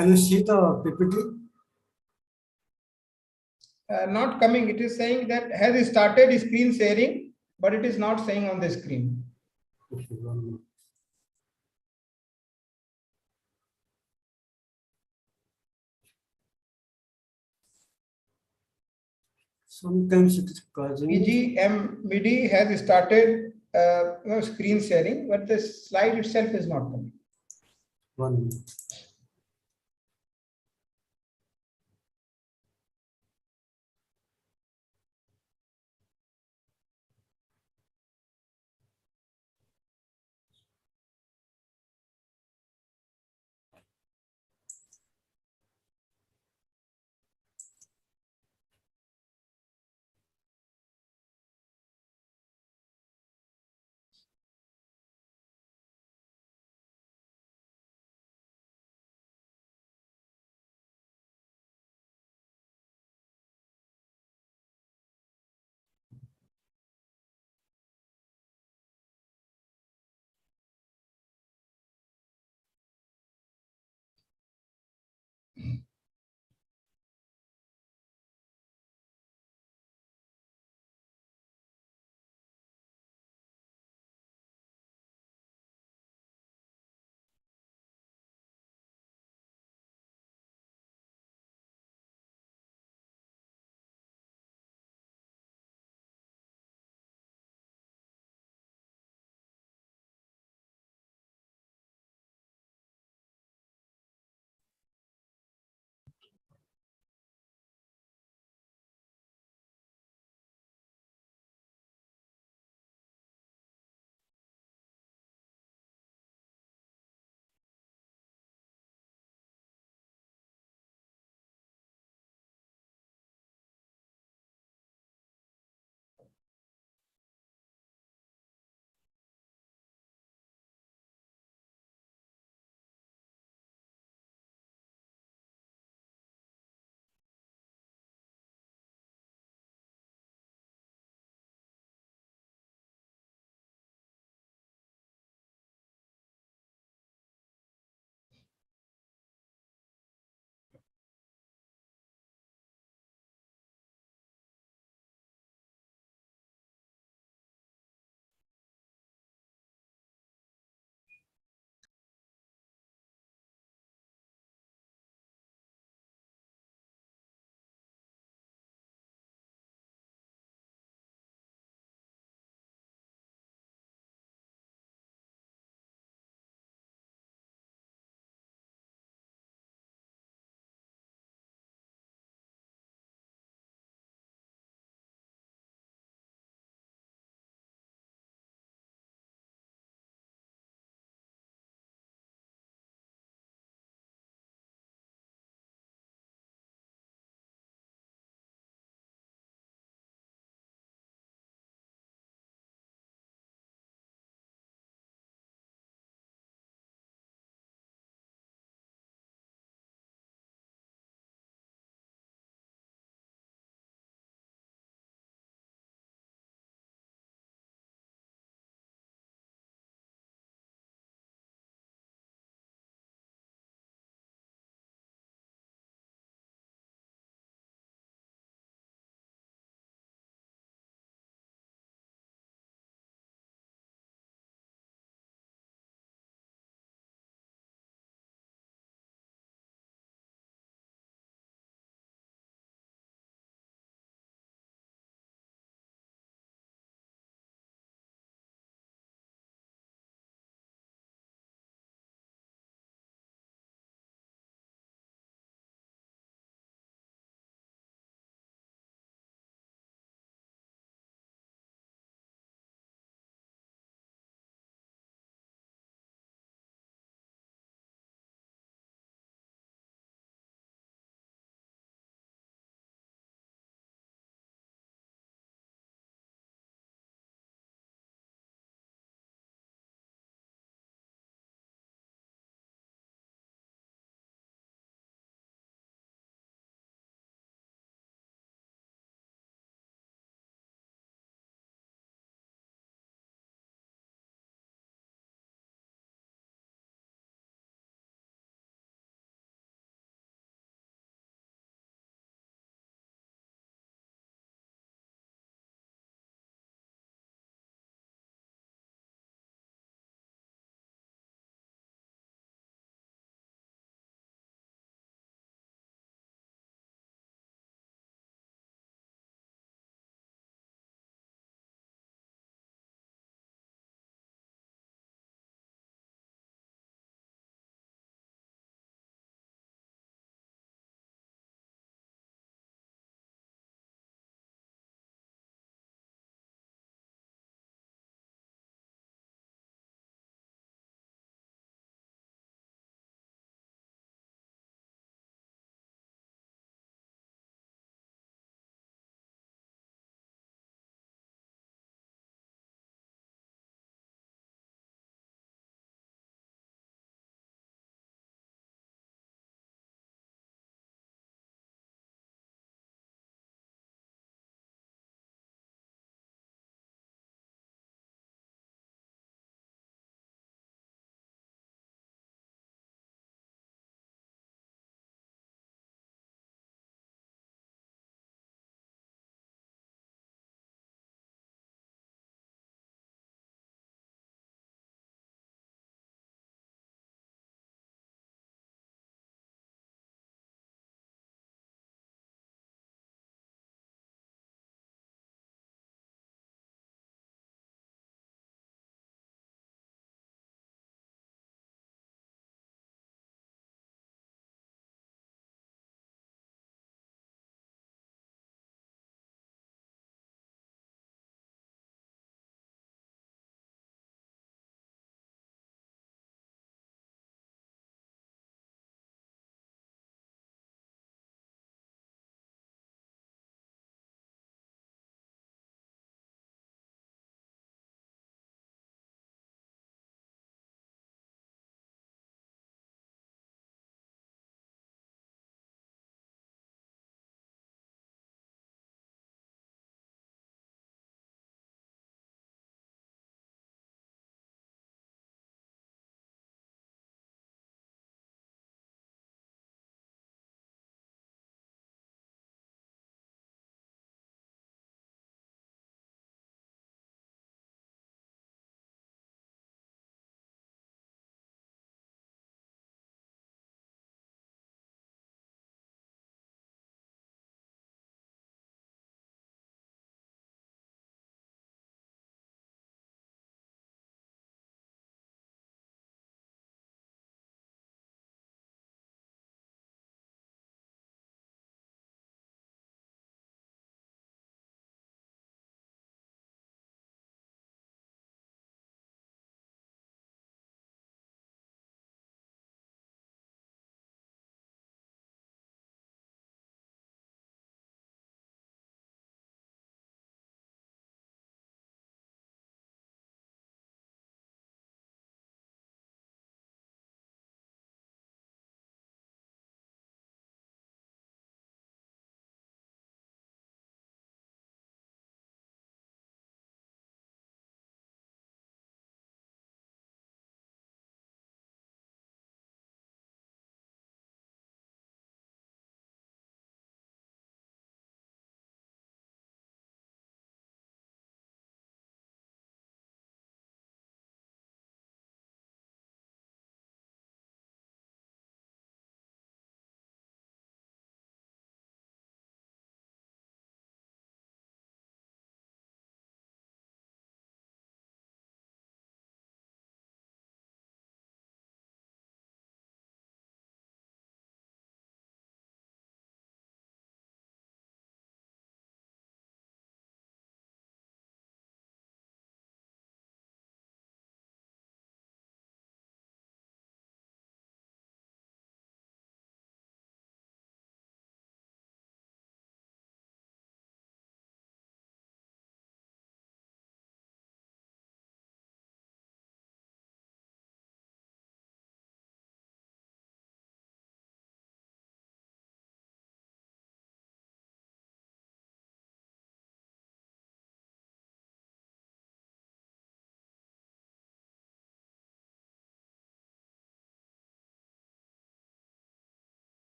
Can you see the PPT? Not coming. It is saying that has started screen sharing, but it is not saying on the screen. Okay, 1 minute. Sometimes it is causing. PGDMIDI has started screen sharing, but the slide itself is not coming. 1 minute.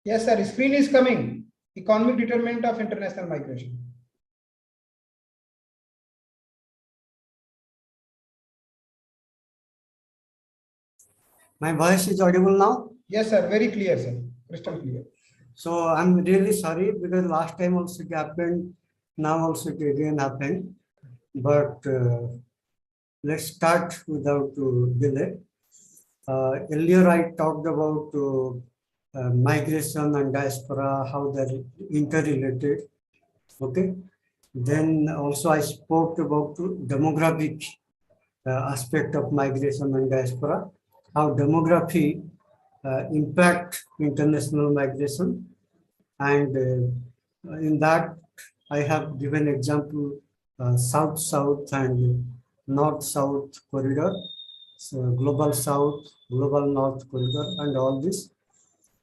Yes, sir. Screen is coming. Economic determinant of international migration. My voice is audible now. Yes, sir. Very clear, sir. Crystal clear. So I'm really sorry because last time also it happened, now also it again happened. But let's start without delay. Earlier I talked about migration and diaspora, how they're interrelated. Okay. Then also I spoke about demographic aspect of migration and diaspora, how demography impact international migration, and in that I have given example south-south and north-south corridor, so global south, global north corridor, and all this.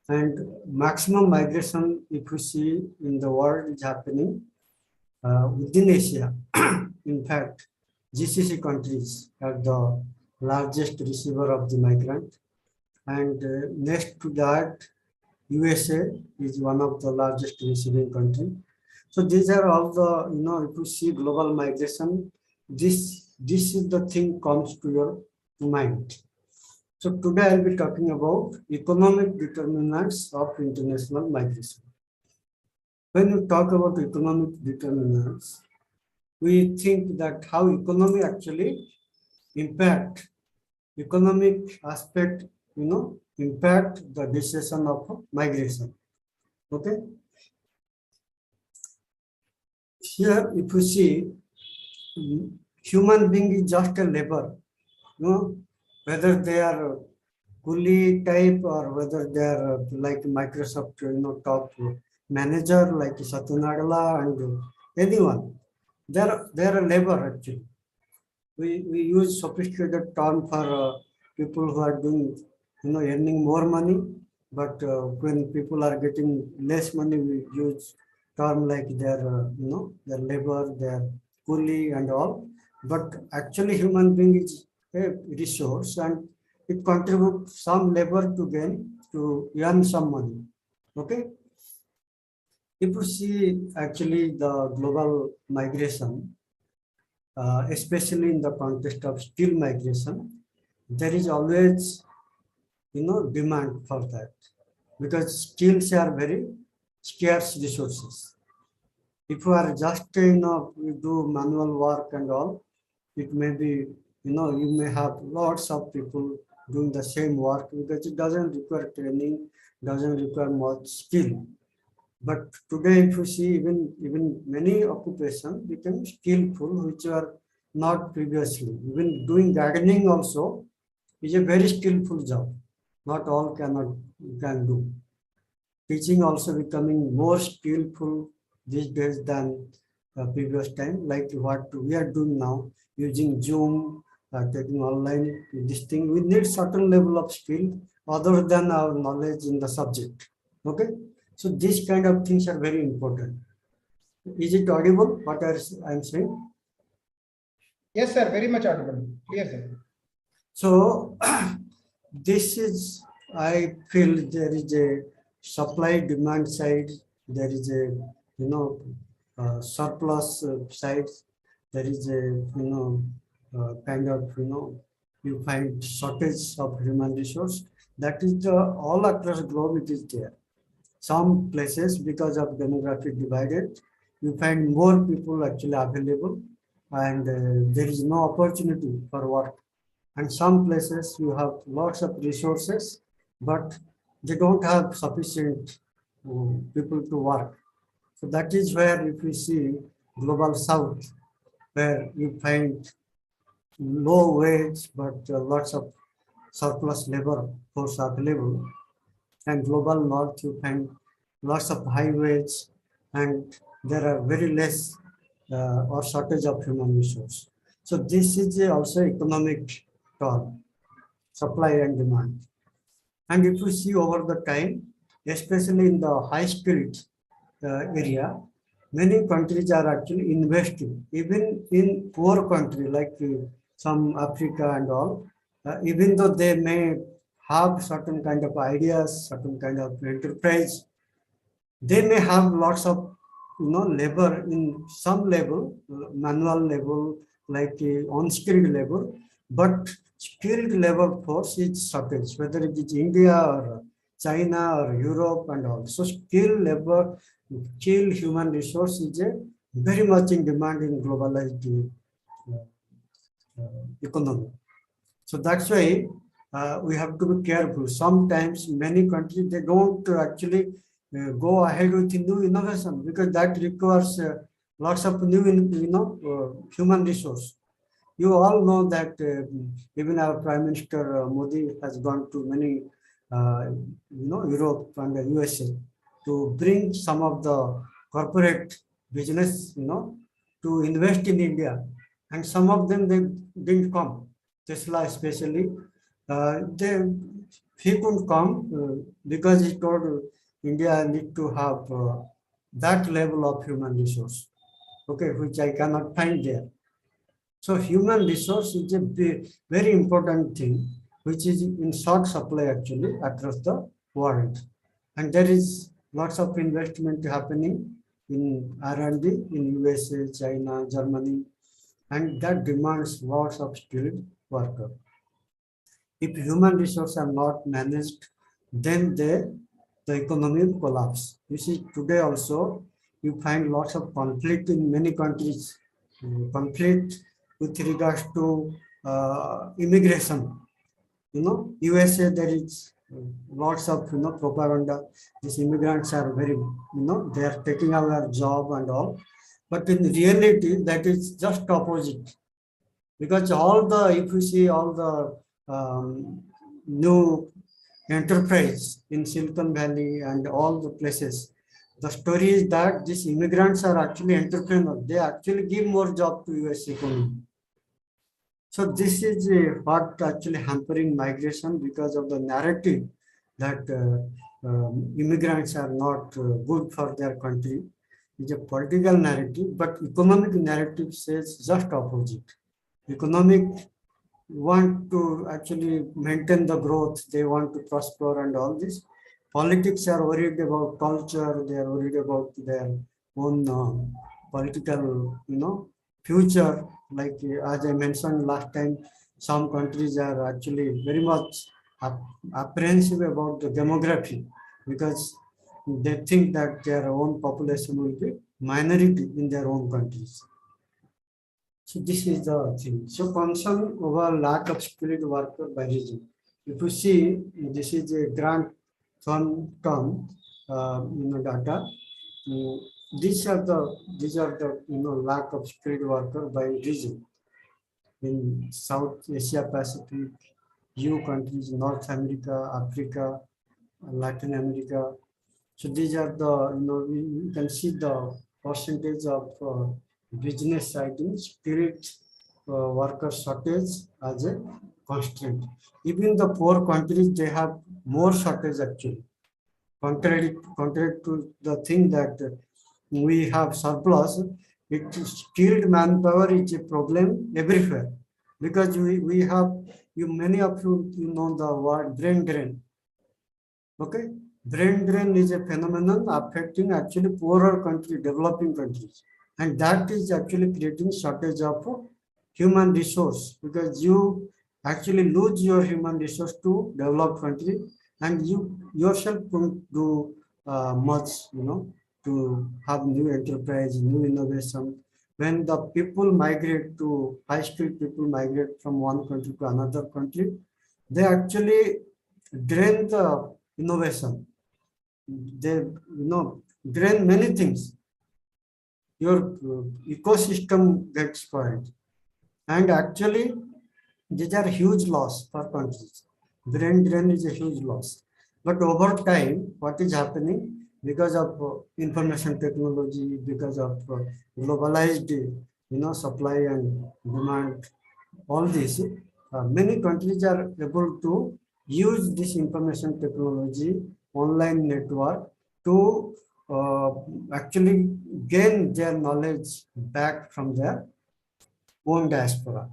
And maximum migration, if you see in the world, is happening within Asia. In fact, GCC countries are the largest receiver of the migrant, and next to that, USA is one of the largest receiving country. So these are all the, if you see global migration, this is the thing comes to your mind. So today I'll be talking about economic determinants of international migration. When you talk about economic determinants, we think that how economy actually impact, economic aspect, impact the decision of migration. Okay. Here, if you see, human being is just a labor, whether they are coolie type or whether they are like Microsoft, top manager like Satya Nadella and anyone, they are a labor actually. We use sophisticated term for people who are doing, earning more money, but when people are getting less money, we use term like their, their labor, their coolie and all. But actually human being is a resource and it contributes some labor to gain, to earn some money. Okay. If you see actually the global migration, especially in the context of skill migration, there is always, demand for that because skills are very scarce resources. If you are just, you do manual work and all, it may be, you may have lots of people doing the same work because it doesn't require training, doesn't require much skill. But today, if you see, even many occupations become skillful, which are not previously. Even doing gardening also is a very skillful job. Not all can do. Teaching also becoming more skillful these days than previous time, like what we are doing now, using Zoom, taking online this thing. We need certain level of skill other than our knowledge in the subject. Okay. So these kind of things are very important. Is it audible? What I'm saying? Yes, sir. Very much audible. Clear, sir. So this is, I feel there is a supply demand side. There is a, surplus side. There is a, kind of, you find shortage of human resource. That is the all across the globe. It is there. Some places, because of demographic divided, you find more people actually available and there is no opportunity for work. And some places you have lots of resources, but they don't have sufficient people to work. So that is where if we see global south, where you find low wage, but lots of surplus labor force available. And global north, you find lots of high wage and there are very less or shortage of human resource. So this is also economic term, supply and demand. And if you see over the time, especially in the high skilled area, many countries are actually investing, even in poor country like some Africa and all, even though they may have certain kind of ideas, certain kind of enterprise, They may have lots of labor in some level, manual level, like unskilled labor, but skilled labor force is shortage, whether it is India or China or Europe and all. So skilled labor, skilled human resource is a very much in demand in globalized economy. So that's why we have to be careful. Sometimes many countries, they don't actually go ahead with new innovation because that requires lots of new human resource. You all know that even our Prime Minister Modi has gone to many Europe and the USA to bring some of the corporate business to invest in India, and some of them, they didn't come. Tesla especially, they he couldn't come because he told India need to have that level of human resource, okay, which I cannot find there. So human resource is a very important thing, which is in short supply actually across the world. And there is lots of investment happening in R&D in USA, China, Germany, and that demands lots of skilled workers. If human resources are not managed, then the economy will collapse. You see, today also, you find lots of conflict in many countries, conflict with regards to immigration. USA, there is lots of propaganda. These immigrants are very, they are taking our job and all. But in reality, that is just opposite. Because if you see all the new enterprise in Silicon Valley and all the places, the story is that these immigrants are actually entrepreneurs. They actually give more job to US economy. So this is what actually hampering migration because of the narrative that immigrants are not good for their country. It's a political narrative, but economic narrative says just opposite. Economic want to actually maintain the growth, they want to prosper and all this. Politics are worried about culture, they are worried about their own political, future. Like as I mentioned last time, some countries are actually very much apprehensive about the demography because they think that their own population will be minority in their own countries. So this is the thing. So concern over lack of skilled worker by region. If you see, this is a grant fund term, data. These are the lack of skilled worker by region in South Asia Pacific, EU countries, North America, Africa, Latin America. So these are the you can see the percentage of business side in skilled worker shortage as a constraint. Even the poor countries, they have more shortage actually. Contrary to the thing that we have surplus, skilled manpower is a problem everywhere because we have many of you know the word brain drain. Okay, brain drain is a phenomenon affecting actually poorer countries, developing countries, and that is actually creating shortage of human resource because you actually lose your human resource to developed country, and you yourself don't do much, to have new enterprise, new innovation. When the people migrate to high-skilled people migrate from one country to another country, they actually drain the innovation. They drain many things. Your ecosystem gets spoiled, and actually these are huge loss for countries. Brain drain is a huge loss. But over time, what is happening because of information technology, because of globalized, supply and demand, all this, many countries are able to use this information technology, online network to actually gain their knowledge back from their own diaspora.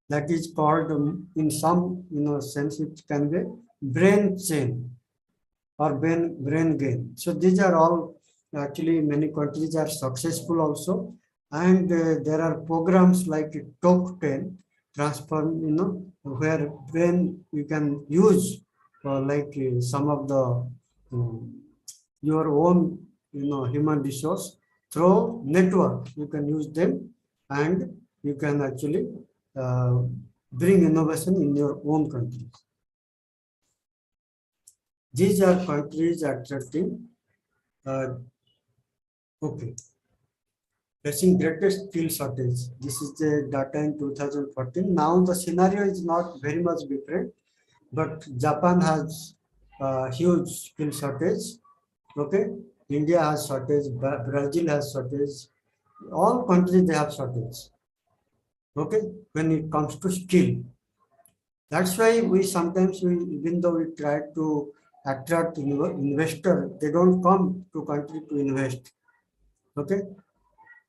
That is called, in some sense, it can be brain chain. or brain gain. So these are all actually many countries are successful also, and there are programs like Top 10 transform, where brain you can use like some of the your own human resource through network. You can use them, and you can actually uh, bring innovation in your own country. These are countries attracting, okay, facing greatest skill shortage. This is the data in 2014. Now the scenario is not very much different, but Japan has huge skill shortage. Okay, India has shortage, Brazil has shortage. All countries they have shortage. Okay, when it comes to skill, that's why we sometimes even though we try to attract investor, they don't come to country to invest. Okay,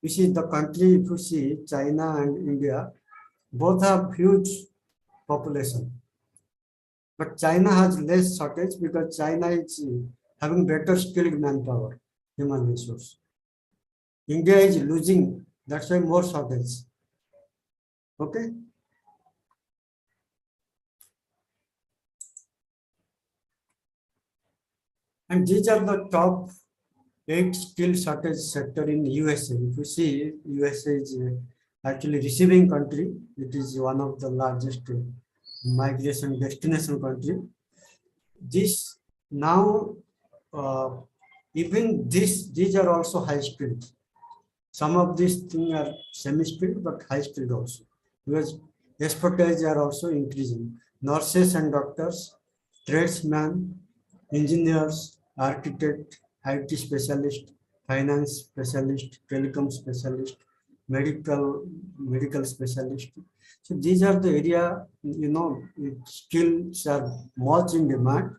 you see the country, if you see China and India, both have huge population, but China has less shortage because China is having better skilled manpower, human resource. India is losing, that's why more shortage. Okay. And these are the top 8 skill shortage sector in USA. If you see, USA is actually receiving country. It is one of the largest migration destination country. This now, uh, even these are also high skilled. Some of these things are semi-skilled but high skilled also, because expertise are also increasing. Nurses and doctors, tradesmen, engineers, architect, IT specialist, finance specialist, telecom specialist, medical specialist. So these are the area, skills are much in demand,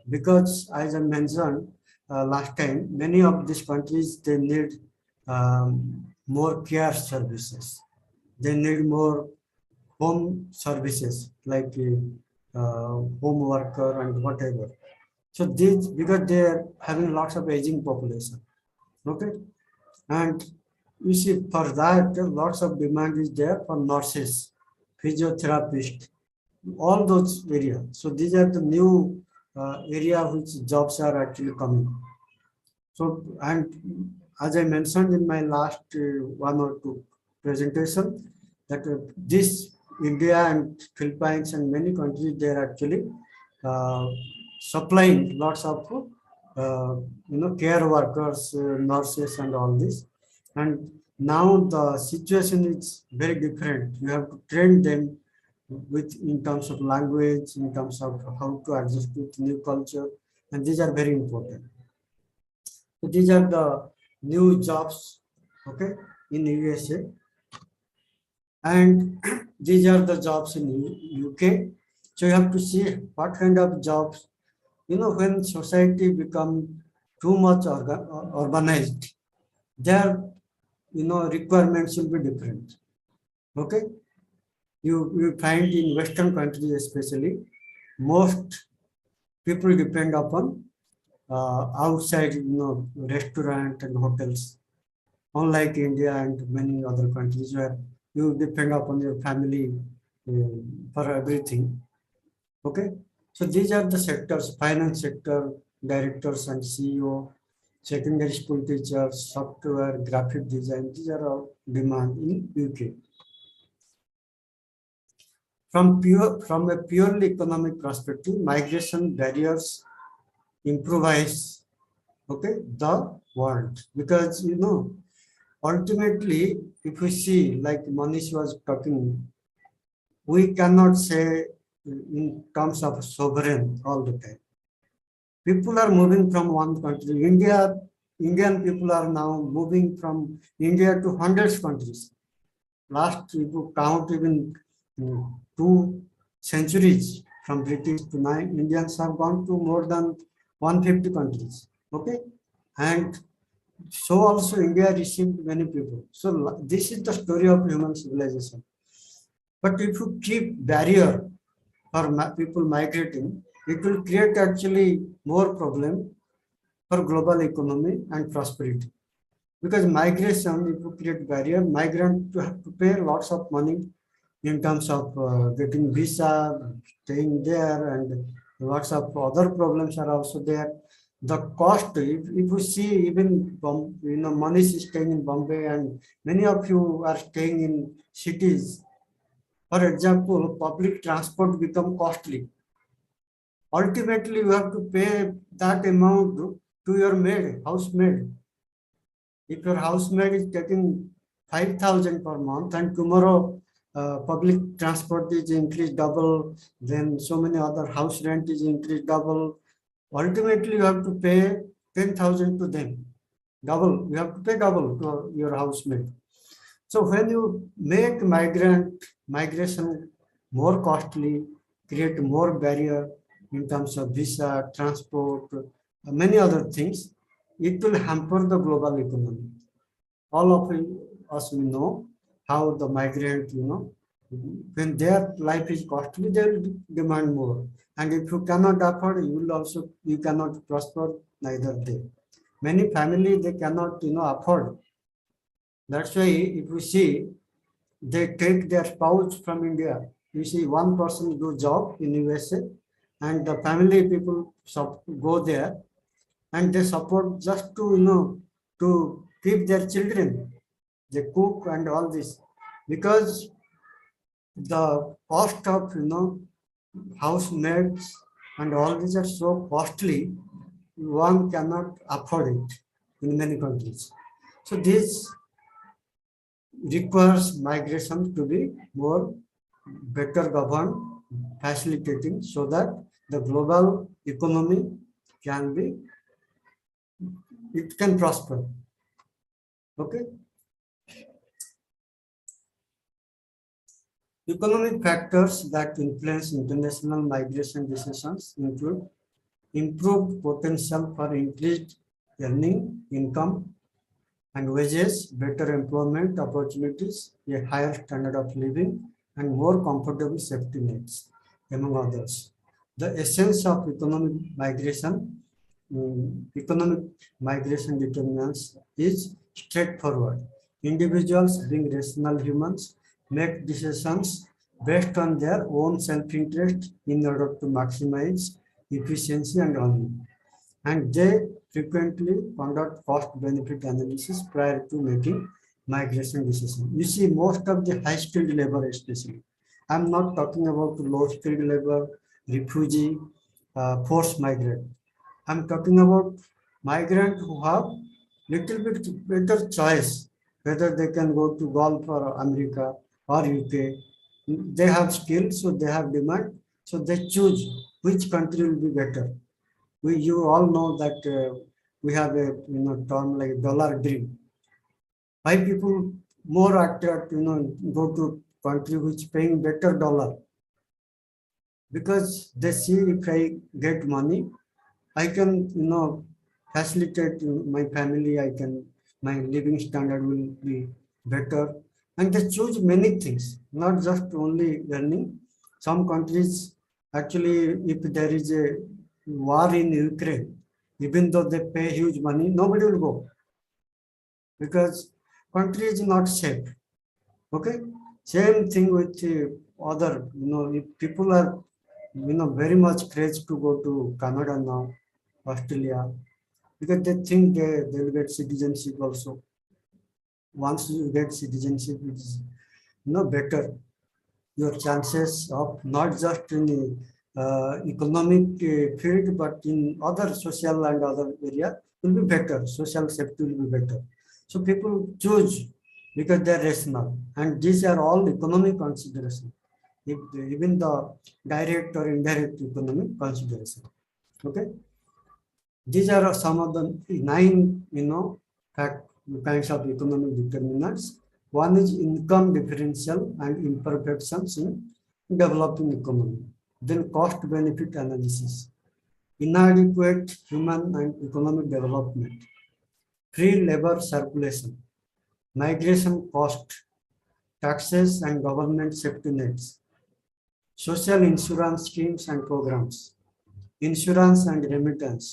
because as I mentioned last time, many of these countries, they need more care services. They need more home services like home worker and whatever. So these, because they are having lots of aging population. Okay, and you see for that lots of demand is there for nurses, physiotherapists, all those areas. So these are the new area which jobs are actually coming. So, and as I mentioned in my last one or two presentation, that this India and Philippines and many countries, they are actually uh, supplying lots of care workers, nurses, and all this. And now the situation is very different. You have to train them with in terms of language, in terms of how to adjust with new culture, and these are very important. So these are the new jobs, okay, in USA, and these are the jobs in UK. So you have to see what kind of jobs, when society become too much urbanized, their requirements will be different. Okay, you find in Western countries especially, most people depend upon outside, restaurant and hotels, unlike India and many other countries where you depend upon your family for everything. Okay, so these are the sectors: finance sector, directors and CEO, secondary school teachers, software, graphic design. These are all demand in UK. From a purely economic perspective, migration barriers improvise, okay, the world, because ultimately, if we see, like Manish was talking, we cannot say in terms of sovereign all the time. People are moving from one country. Indian people are now moving from India to hundreds of countries. Last, if you count even 2 centuries from British to now, Indians have gone to more than 150 countries. Okay, and so also India received many people. So this is the story of human civilization. But if you keep barrier for people migrating, it will create actually more problem for global economy and prosperity. Because migration, if you create barrier, migrant to have to pay lots of money in terms of getting visa, staying there, and lots of other problems are also there. The cost, if you see, even Manish is staying in Bombay, and many of you are staying in cities. For example, public transport become costly. Ultimately, you have to pay that amount to your maid, housemaid. If your housemaid is taking 5,000 per month and tomorrow public transport is increased double, then so many other house rent is increased double. Ultimately, you have to pay 10,000 to them. Double, you have to pay double to your housemaid. So when you make migration more costly, create more barrier in terms of visa, transport, many other things, it will hamper the global economy. All of us will know how the migrant, when their life is costly, they will demand more. And if you cannot afford, you cannot prosper, neither they. Many family, they cannot, afford. That's why if you see, they take their spouse from India. You see one person do job in USA and the family people go there and they support just to, to keep their children. They cook and all this because the cost of, housemaids and all these are so costly, one cannot afford it in many countries. So this requires migration to be more better governed, facilitating so that the global economy can be, it can prosper. Okay. Economic factors that influence international migration decisions include improved potential for increased earning, income, and wages, better employment opportunities, a higher standard of living, and more comfortable safety nets, among others. The essence of economic migration determinants is straightforward. Individuals, being rational humans, make decisions based on their own self-interest in order to maximize efficiency and earning. And they frequently conduct cost-benefit analysis prior to making migration decisions. You see, most of the high-skilled labor especially. I'm not talking about low-skilled labor, refugee, forced migrant. I'm talking about migrants who have little bit better choice, whether they can go to Gulf or America or UK. They have skills, so they have demand, so they choose which country will be better. You all know that we have a term like dollar dream. Why people more attract go to country which paying better dollar, because they see if I get money, I can facilitate my family. My living standard will be better, and they choose many things, not just only earning. Some countries actually, if there is a war in Ukraine, even though they pay huge money, nobody will go because country is not safe. Okay, same thing with other. If people are very much crazy to go to Canada now, Australia, because they think they will get citizenship also. Once you get citizenship, it's better. Your chances of not just in the economic field, but in other social and other area will be better. Social safety will be better. So people choose because they're rational, and these are all economic consideration. Even the direct or indirect economic consideration. Okay. These are some of the 9, kinds of economic determinants. One is income differential and imperfections in developing economy. Then cost benefit analysis, inadequate human and economic development, free labor circulation, migration cost, taxes and government safety nets, social insurance schemes and programs, insurance and remittance,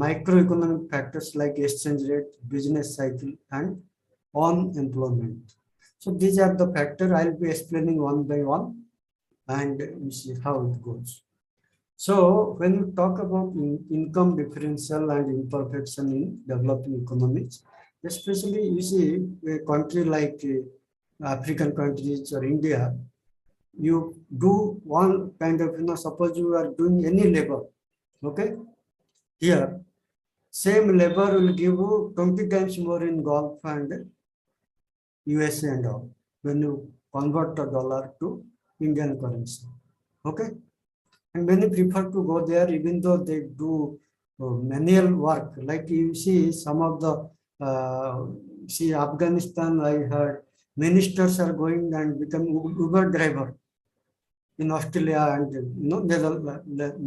microeconomic factors like exchange rate, business cycle, and unemployment. So these are the factors. I'll be explaining one by one, and we see how it goes. So when you talk about income differential and imperfection in developing economies, especially you see a country like African countries or India, you do one kind of, suppose you are doing any labor, okay? Here, same labor will give you 20 times more in Gulf and USA and all, when you convert the dollar to Indian currency, okay? And many prefer to go there even though they do manual work. Like you see some of the, see Afghanistan, I heard ministers are going and become Uber driver in Australia and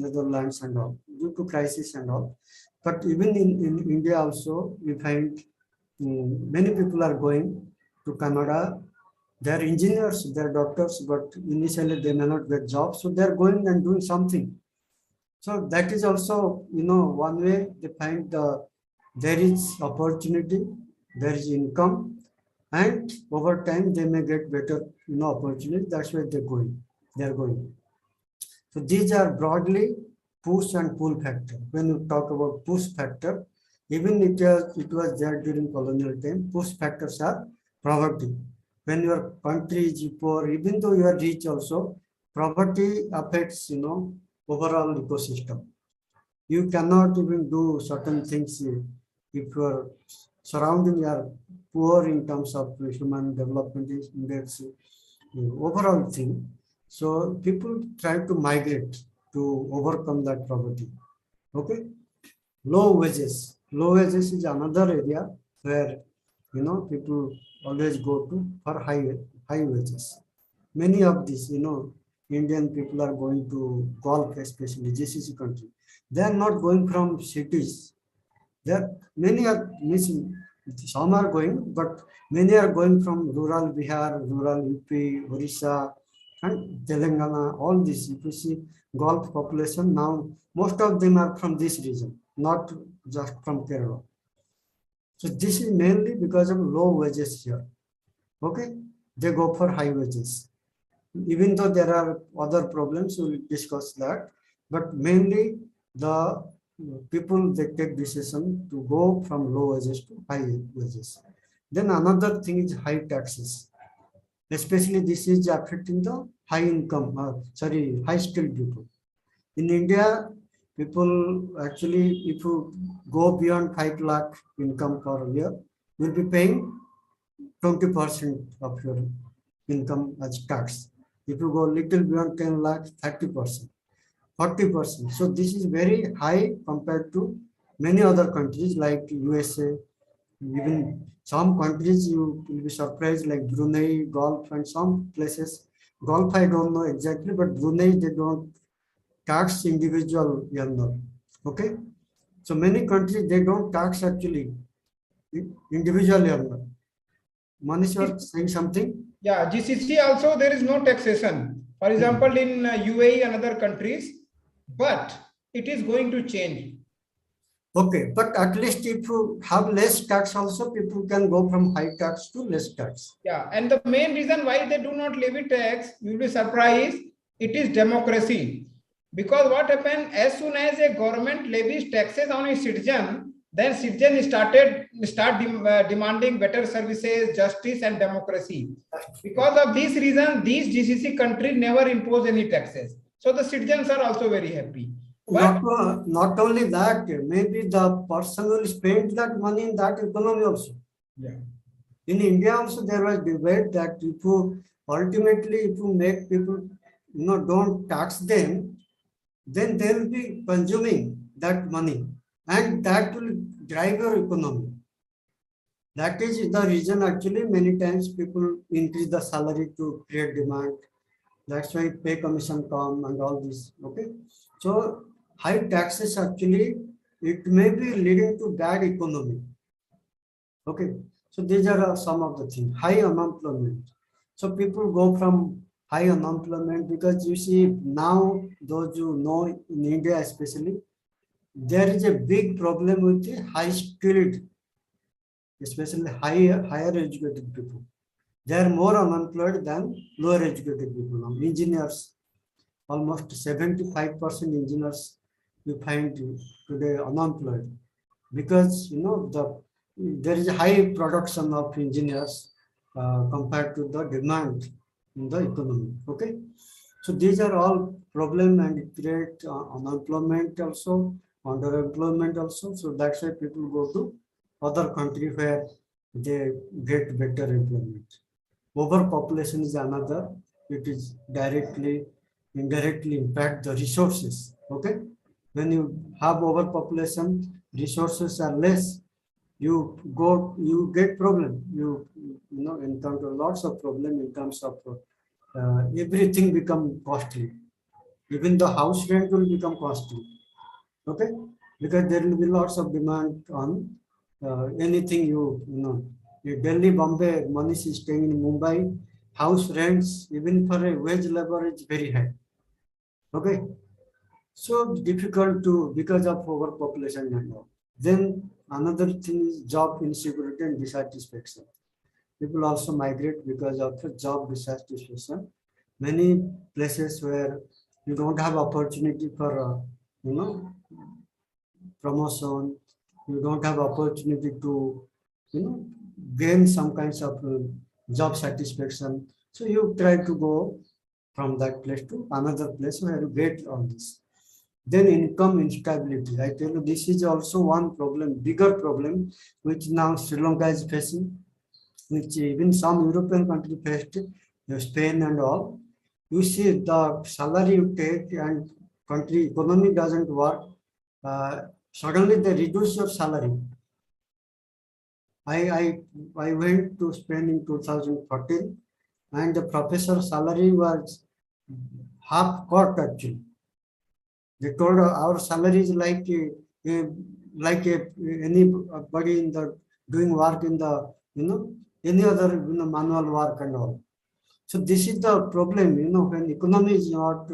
Netherlands and all, due to crisis and all. But even in India also, we find many people are going to Canada. They're engineers, they're doctors, but initially they may not get jobs, so they're going and doing something. So that is also, one way they find there is opportunity, there is income, and over time they may get better, opportunity. That's why they're going. So these are broadly push and pull factor. When you talk about push factor, even it was there during colonial time, push factors are poverty. When your country is poor, even though you are rich also, poverty affects, overall ecosystem. You cannot even do certain things if your surrounding are poor in terms of human development index, overall thing. So people try to migrate to overcome that poverty. Okay. Low wages is another area where people always go to for high wages. Many of these, Indian people are going to Gulf, especially GCC country. They are not going from cities. There many are missing. Some are going, but many are going from rural Bihar, rural UP, Orissa, and Telangana. All this, if you see Gulf population now, most of them are from this region, not just from Kerala. So this is mainly because of low wages here. Okay, they go for high wages. Even though there are other problems, we'll discuss that. But mainly the people, they take decision to go from low wages to high wages. Then another thing is high taxes. Especially this is affecting the high income, high skilled people. In India, people actually, if you go beyond 5 lakh income per year, will be paying 20% of your income as tax. If you go little beyond 10 lakhs, 30%, 40%. So this is very high compared to many other countries like USA. Even some countries you will be surprised, like Brunei, Gulf, and some places. Gulf I don't know exactly, but Brunei they don't tax individual earner. Okay, so many countries they don't tax actually individual earner. Manish, you are saying something? Yeah, GCC also there is no taxation. For example, in UAE and other countries, but it is going to change. Okay, but at least if you have less tax also, people can go from high tax to less tax. Yeah, and the main reason why they do not levy tax, you will be surprised, it is democracy. Because what happened, as soon as a government levies taxes on a citizen, then citizens start demanding better services, justice, and democracy. Because of this reason, these GCC countries never impose any taxes. So the citizens are also very happy. But not only that, maybe the person will spend that money in that economy also. yeah. In India also there was debate that if you ultimately if you make people don't tax them, then they will be consuming that money and that will drive your economy. That is the reason actually many times people increase the salary to create demand. That's why pay commission come and all this. Okay, so high taxes actually it may be leading to bad economy. Okay, so these are some of the things. High unemployment. So people go from high unemployment, because you see now, those you know in India especially, there is a big problem with the high skilled, especially higher educated people. They are more unemployed than lower educated people now. Engineers, almost 75% engineers you find today unemployed, because there is a high production of engineers compared to the demand in the economy. Okay, so these are all problem and it create unemployment also, underemployment also. So that's why people go to other country where they get better employment. Overpopulation is another. It is directly, indirectly impact the resources. Okay, when you have overpopulation, resources are less. You get problem. You know encounter lots of problem in terms of everything become costly. Even the house rent will become costly. Okay, because there will be lots of demand on anything you know. Delhi, Bombay, Manish is staying in Mumbai. House rents, even for a wage labor, is very high. Okay, so difficult to because of overpopulation and all. Then another thing is job insecurity and dissatisfaction. People also migrate because of the job dissatisfaction. Many places where you don't have opportunity for you know promotion, you don't have opportunity to you know gain some kinds of job satisfaction, so you try to go from that place to another place where you get all this. Then income instability, I tell you, this is also one problem, bigger problem, which now Sri Lanka is facing, which even some European countries faced, Spain and all. You see the salary you take and country economy doesn't work, uh, suddenly they reduce your salary. I, I, I went to Spain in 2014 and the professor salary was half cut actually. They told our salary is like anybody in the doing work in the any other manual work and all. So this is the problem, when economy is not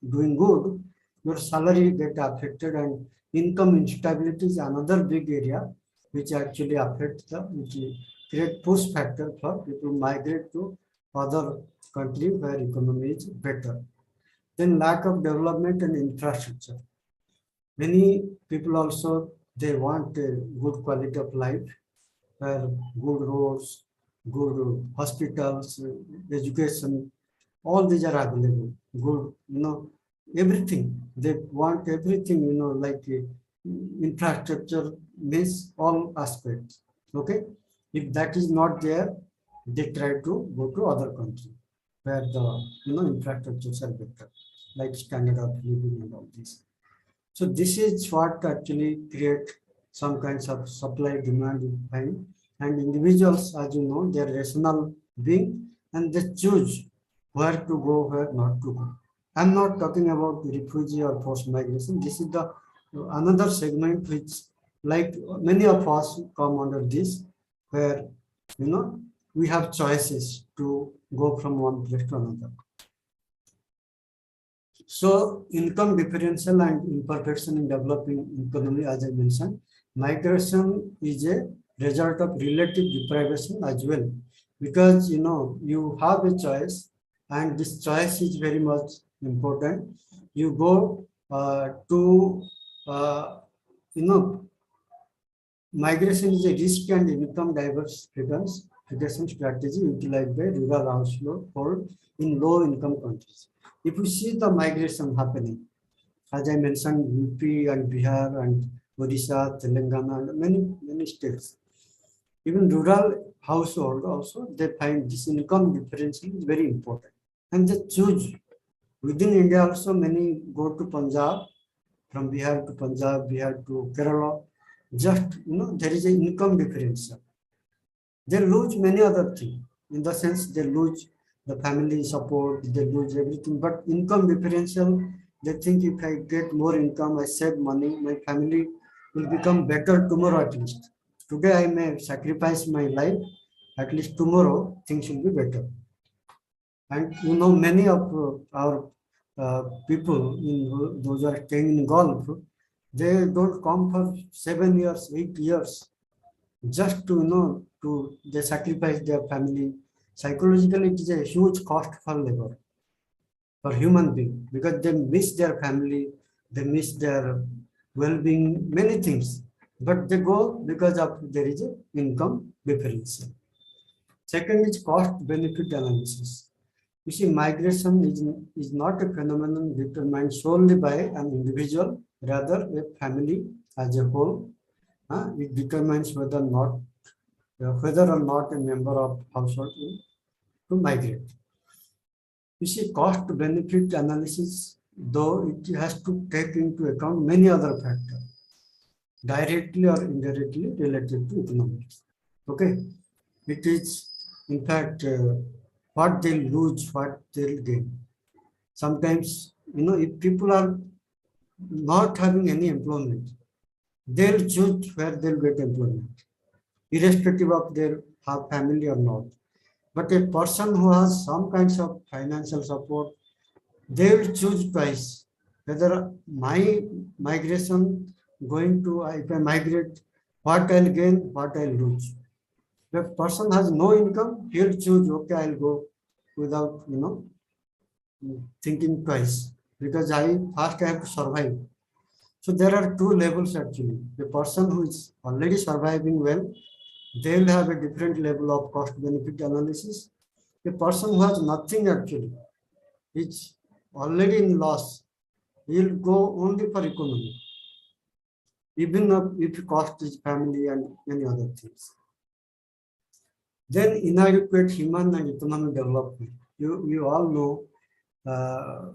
doing good, your salary get affected, and income instability is another big area which actually affects which create push factor for people migrate to other country where economy is better. Then lack of development and infrastructure. Many people also, they want a good quality of life, where good roads, good hospitals, education, all these are available. Good, everything. They want everything, like infrastructure means all aspects. Okay. If that is not there, they try to go to other country where the infrastructures are better, like standard of living and all this. So this is what actually create some kinds of supply demand in time, and individuals, as you know, they are rational being and they choose where to go, where not to go. I'm not talking about refugee or forced migration. This is the another segment which, like many of us, come under this, where we have choices to go from one place to another. So income differential and imperfection in developing economy, as I mentioned, migration is a result of relative deprivation as well, because you have a choice, and this choice is very much important. You go to migration is a risk and income diversification strategy utilized by rural households in low-income countries. If you see the migration happening, as I mentioned, UP and Bihar and Odisha, Telangana, and many states, even rural household also, they find this income differential is very important, and they choose. Within India also, many go to Punjab, from Bihar to Punjab, Bihar to Kerala. Just there is an income differential. They lose many other things. In the sense, they lose the family support, they lose everything. But income differential, they think if I get more income, I save money, my family will become better tomorrow at least. Today I may sacrifice my life, at least tomorrow things will be better. And many of our people those are staying in Gulf, they don't come for 7 years, 8 years, just to they sacrifice their family. Psychologically, it is a huge cost for labor, for human being, because they miss their family, they miss their well-being, many things. But they go because of there is a income difference. Second is cost-benefit analysis. You see, migration is not a phenomenon determined solely by an individual, rather a family as a whole. It determines whether or not a member of household will to migrate. You see, cost-benefit analysis, though it has to take into account many other factors, directly or indirectly related to economics. Okay, it is in fact what they'll lose, what they'll gain. Sometimes, if people are not having any employment, they'll choose where they'll get employment, irrespective of their family or not. But a person who has some kinds of financial support, they will choose twice whether my migration going to, if I migrate, what I'll gain, what I'll lose. If a person has no income, he'll choose, okay, I'll go without, thinking twice, because first I have to survive. So there are two levels actually. The person who is already surviving well, they will have a different level of cost benefit analysis. A person who has nothing actually, is already in loss, he will go only for economy, even if it costs his family and many other things. Then inadequate human and economic development. You all know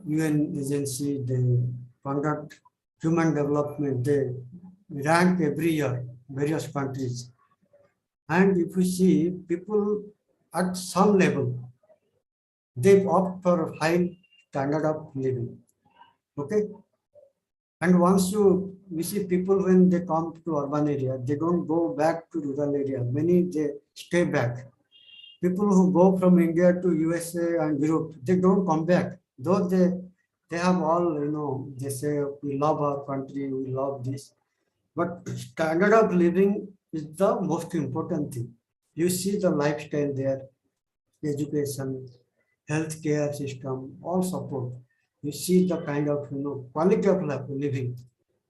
UN agency, they conduct human development, they rank every year various countries. And if you see people at some level, they opt for high standard of living. Okay. And once we see people when they come to urban area, they don't go back to rural area. Many they stay back. People who go from India to USA and Europe, they don't come back. Though they have all, they say we love our country, we love this. But standard of living is the most important thing. You see the lifestyle there, education, healthcare system, all support. You see the kind of quality of life living.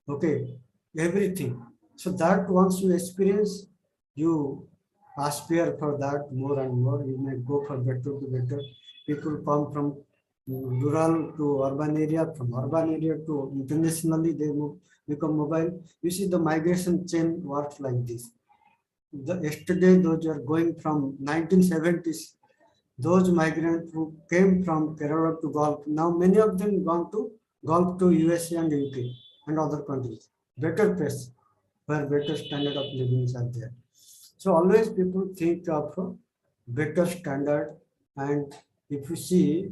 Okay, everything. So that once you experience, you aspire for that more and more. You may go from better to better. People come from rural to urban area, from urban area to internationally they move, become mobile. You see the migration chain works like this. Yesterday, those are going from 1970s, those migrants who came from Kerala to Gulf, now many of them gone to Gulf to USA and UK and other countries. Better place where better standard of living are there. So always people think of better standard, and if you see,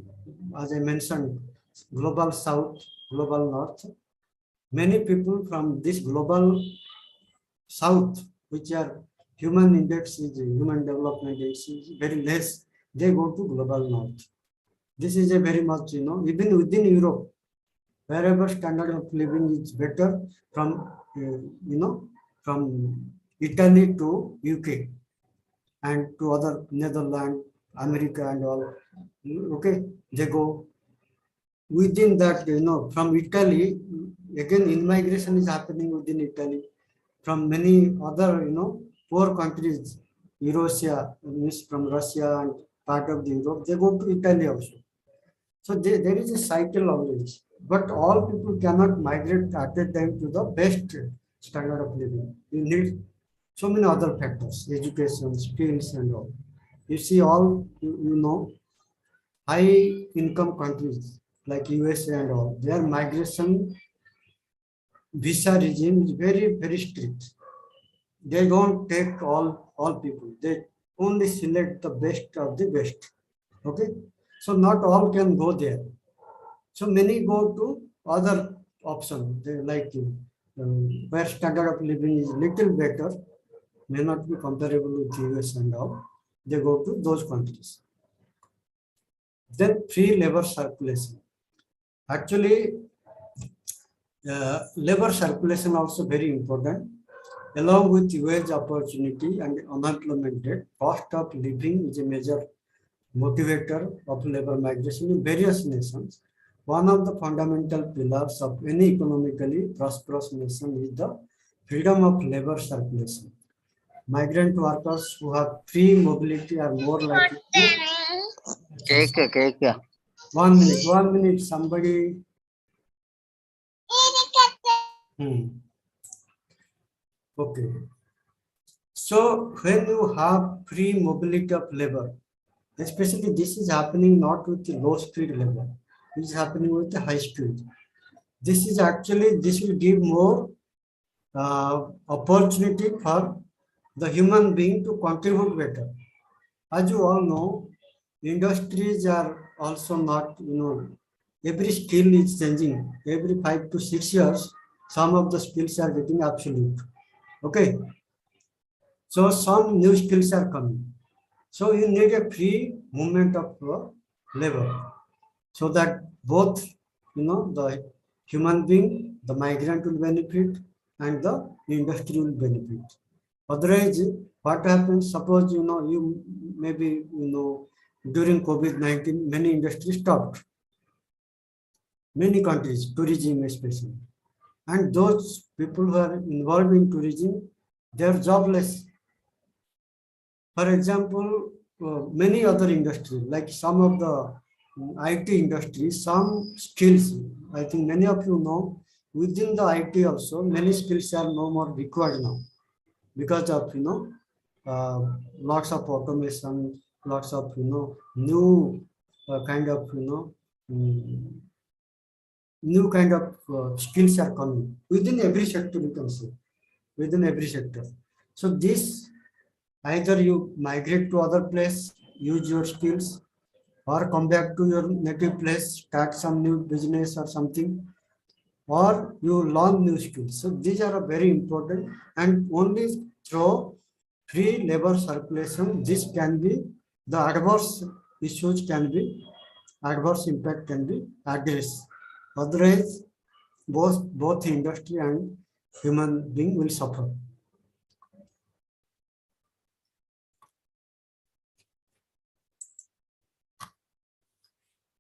as I mentioned, global south, global north, many people from this global south, which are human index is human development index is very less, they go to global north. This is a very much, even within Europe, wherever standard of living is better, from, from Italy to UK and to other Netherlands, America and all, okay, they go within that, from Italy, again, immigration is happening within Italy, from many other, poor countries, Eurasia, means from Russia and part of the Europe, they go to Italy also. So there is a cycle always, but all people cannot migrate at a time to the best standard of living. You need so many other factors, education, skills and all. You see all, high income countries like USA and all, their migration visa regime is very, very strict. They don't take all people. They only select the best of the best. Okay. So not all can go there. So many go to other option. They like where standard of living is little better, may not be comparable with US and all. They go to those countries. Then free labor circulation. Actually, labor circulation also very important. Along with wage opportunity and unemployment rate, cost of living is a major motivator of labor migration in various nations. One of the fundamental pillars of any economically prosperous nation is the freedom of labor circulation. Migrant workers who have free mobility are more likely to. Cake. 1 minute, somebody. Okay. So when you have free mobility of labor, especially this is happening not with the low speed labor, it is happening with the high speed. This will give more opportunity for the human being to contribute better. As you all know, industries are also not, every skill is changing. Every 5 to 6 years, some of the skills are getting obsolete. Okay. So some new skills are coming. So you need a free movement of labor so that both, the human being, the migrant will benefit and the industry will benefit. Otherwise, what happens? Suppose, you maybe, during COVID-19, many industries stopped. Many countries, tourism especially. And those people who are involved in tourism, they are jobless. For example, many other industries, like some of the IT industries, some skills, I think many of you know, within the IT also, many skills are no more required now because of, lots of automation, lots of, new kind of, new kind of skills are coming within every sector, you can say, within every sector. So this, either you migrate to other place, use your skills, or come back to your native place, start some new business or something, or you learn new skills. So these are very important, and only through free labor circulation, this can be, the adverse issues can be, adverse impact can be addressed. Otherwise, both industry and human being will suffer.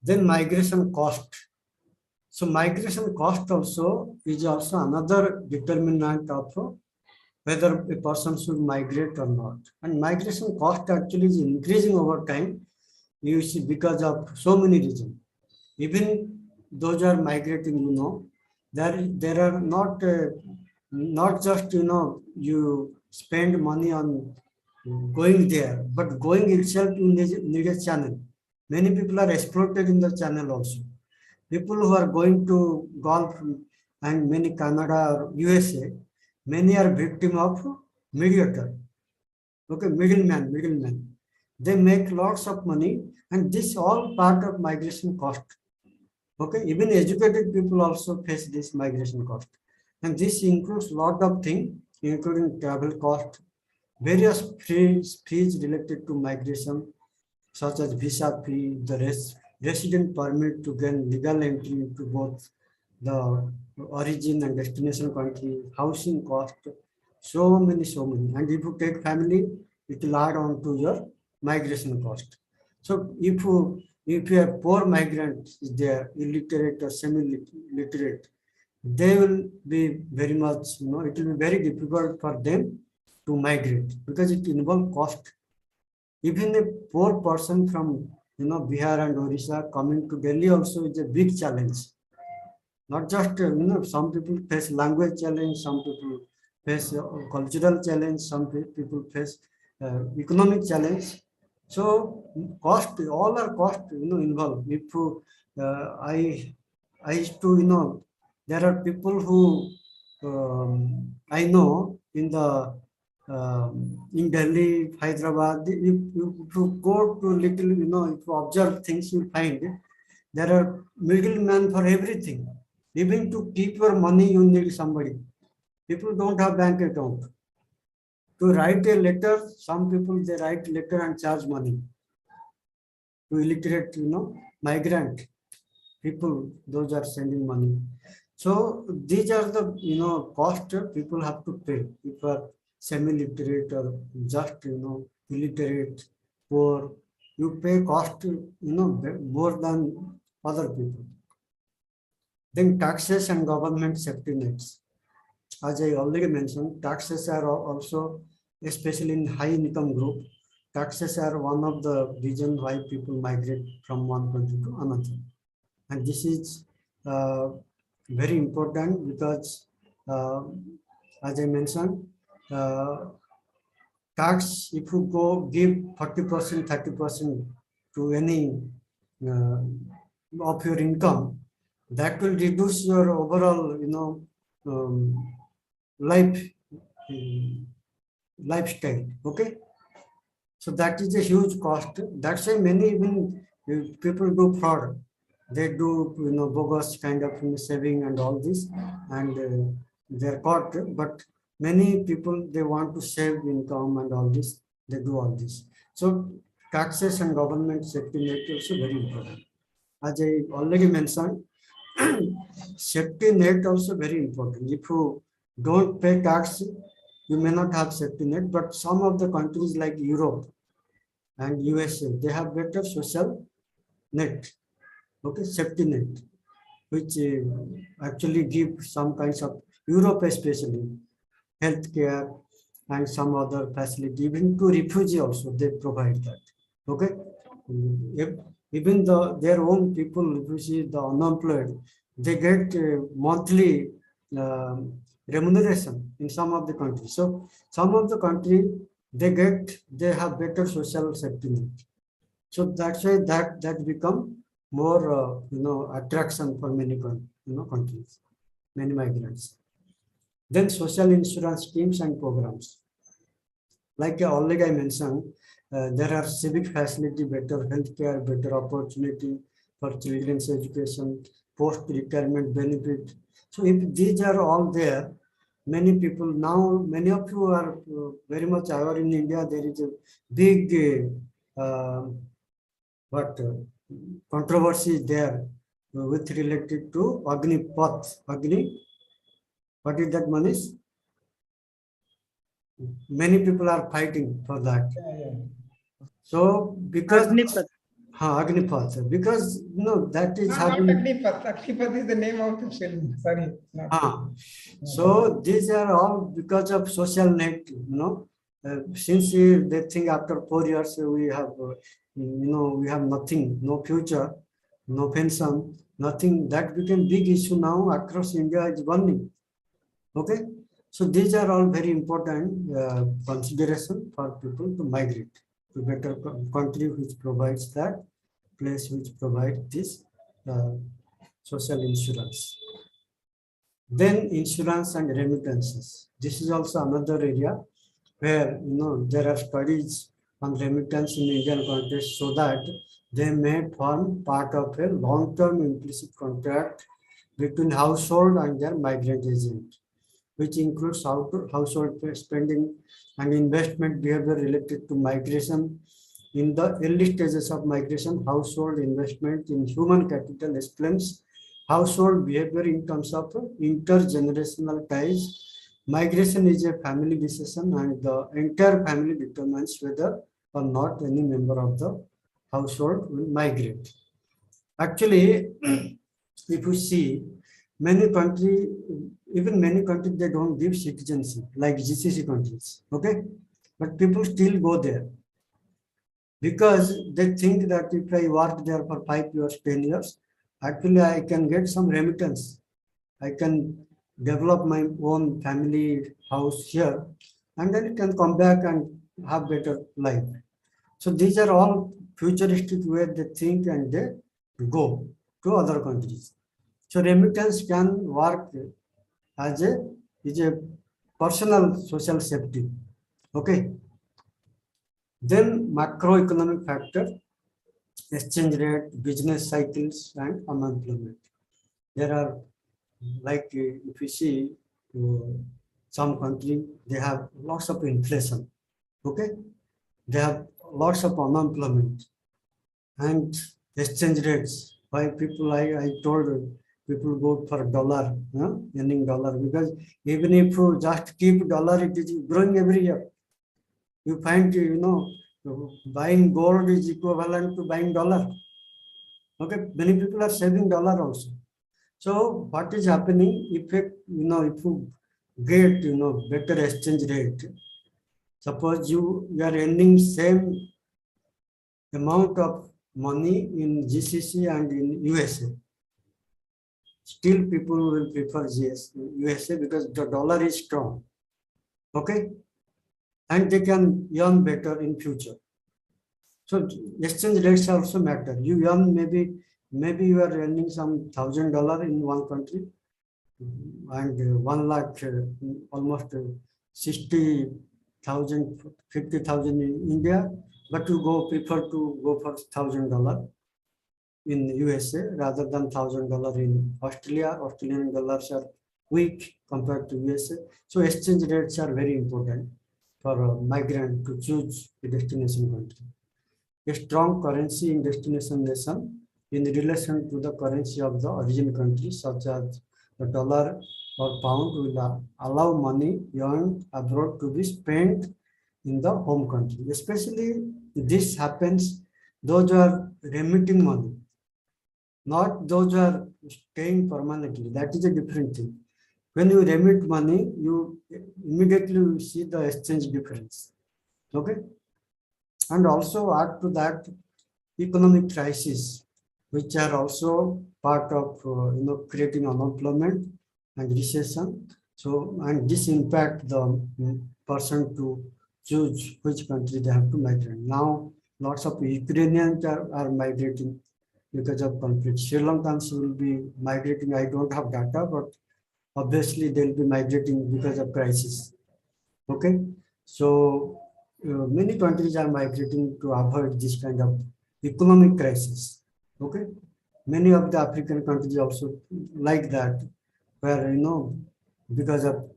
Then migration cost. So migration cost also is also another determinant of whether a person should migrate or not. And migration cost actually is increasing over time. You see, because of so many reasons. Even those are migrating, there are not just, you spend money on going there, but going itself you need a channel. Many people are exploited in the channel also. People who are going to Gulf and many Canada or USA, many are victim of mediator. Okay, middleman. They make lots of money, and this all part of migration cost. Okay, even educated people also face this migration cost. And this includes lot of things, including travel cost, various fees related to migration, such as visa fee, the resident permit to gain legal entry into both the origin and destination country, housing cost, so many. And if you take family, it will add on to your migration cost. So if you have poor migrants there, illiterate or semi-literate, they will be very much, it will be very difficult for them to migrate because it involves cost. Even a poor person from, Bihar and Orissa coming to Delhi also is a big challenge. Not just, some people face language challenge, some people face cultural challenge, some people face economic challenge. So cost, all are cost, involved. If I used to, there are people who I know in the in Delhi, Hyderabad, if you go to little, if you observe things, you find there are middlemen for everything. Even to keep your money, you need somebody. People don't have bank account. To write a letter, some people, they write letter and charge money. to illiterate, migrant people, those are sending money. So these are the, cost people have to pay. If are semi-literate or just, illiterate, poor, you pay cost, more than other people. Then taxes and government safety nets. As I already mentioned, taxes are also, especially in high income group, taxes are one of the reasons why people migrate from one country to another. And this is very important because, as I mentioned, tax, if you go give 40%, 30% to any of your income, that will reduce your overall, life lifestyle. Okay, so that is a huge cost. That's why many even people do fraud. They do, bogus kind of saving and all this, and they're caught. But many people, they want to save income and all this. They do all this. So taxes and government safety net also very important. As I already mentioned, safety net also very important. If you don't pay tax, you may not have safety net. But some of the countries like Europe and USA, they have better social net, okay, safety net, which actually give some kinds of, Europe especially, healthcare and some other facility, even to refugee also they provide that. Okay, even their own people, refugee, the unemployed, they get monthly remuneration in some of the countries. So some of the country, they have better social safety net. So that's why that become more attraction for many countries, many migrants. Then social insurance schemes and programs. Like already I mentioned, there are civic facility, better healthcare, better opportunity for children's education, post-retirement benefit. So if these are all there, many people now, many of you are very much aware in India, there is a big controversy there with related to Agni, what is that, Manish? Many people are fighting for that. So because Agnipath, because that is having. Agnipath is the name of the film. Sorry. So these are all because of social net. Since they think after 4 years we have, we have nothing, no future, no pension, nothing. That became big issue now across India is burning. Okay, so these are all very important consideration for people to migrate to better country which provides that, place which provides this social insurance. Then insurance and remittances. This is also another area where there are studies on remittance in Indian context, so that they may form part of a long-term implicit contract between household and their migrant agent, which includes household spending and investment behavior related to migration. In the early stages of migration, household investment in human capital explains household behavior in terms of intergenerational ties. Migration is a family decision, and the entire family determines whether or not any member of the household will migrate. Actually, if you see, many countries, they don't give citizenship, like GCC countries, okay? But people still go there because they think that if I work there for 5 years, 10 years, actually I can get some remittance. I can develop my own family house here, and then I can come back and have better life. So these are all futuristic way they think, and they go to other countries. So remittance can work as a personal social safety. Okay. Then macroeconomic factor, exchange rate, business cycles, and unemployment. There are, like if you see some country, they have lots of inflation. Okay. They have lots of unemployment. and exchange rates. Why people, I told people go for dollar, earning dollar, because even if you just keep dollar, it is growing every year. You find, buying gold is equivalent to buying dollar. Okay, many people are saving dollar also. So what is happening if if you get better exchange rate, suppose you are earning same amount of money in GCC and in USA, still people will prefer USA because the dollar is strong. Okay, and they can earn better in future. So exchange rates also matter. You earn maybe you are earning some $1,000 in one country, and 1 lakh, almost 60,000, 50,000 in India, but you prefer to go for $1,000 in USA rather than $1,000 in Australia. Australian dollars are weak compared to USA. So exchange rates are very important for a migrant to choose a destination country. A strong currency in destination nation in relation to the currency of the origin country, such as the dollar or pound, will allow money earned abroad to be spent in the home country. Especially this happens those who are remitting money, not those who are staying permanently. That is a different thing. When you remit money, you immediately see the exchange difference. Okay, and also add to that economic crisis, which are also part of creating unemployment and recession. So, and this impact the person to choose which country they have to migrate. Now, lots of Ukrainians are migrating because of conflict. Sri Lankans will be migrating. I don't have data, but obviously they'll be migrating because of crisis. Okay, so many countries are migrating to avoid this kind of economic crisis. Okay, many of the African countries also like that, where because of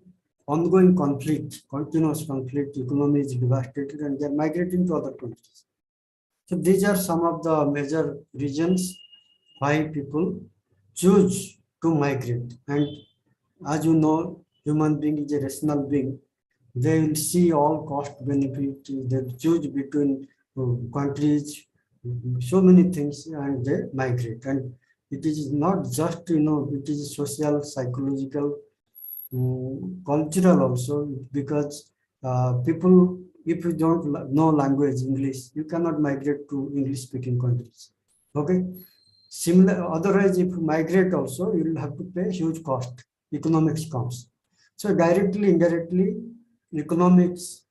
ongoing conflict, continuous conflict, economy is devastated, and they're migrating to other countries. So these are some of the major reasons why people choose to migrate. And as you know, human being is a rational being. They will see all cost benefit. They choose between countries, so many things, and they migrate. And it is not just it is social, psychological, cultural also, because people, if you don't know language English, you cannot migrate to English speaking countries. Okay, similar, otherwise if you migrate also, you will have to pay huge cost. Economics comes. So directly, indirectly, economics,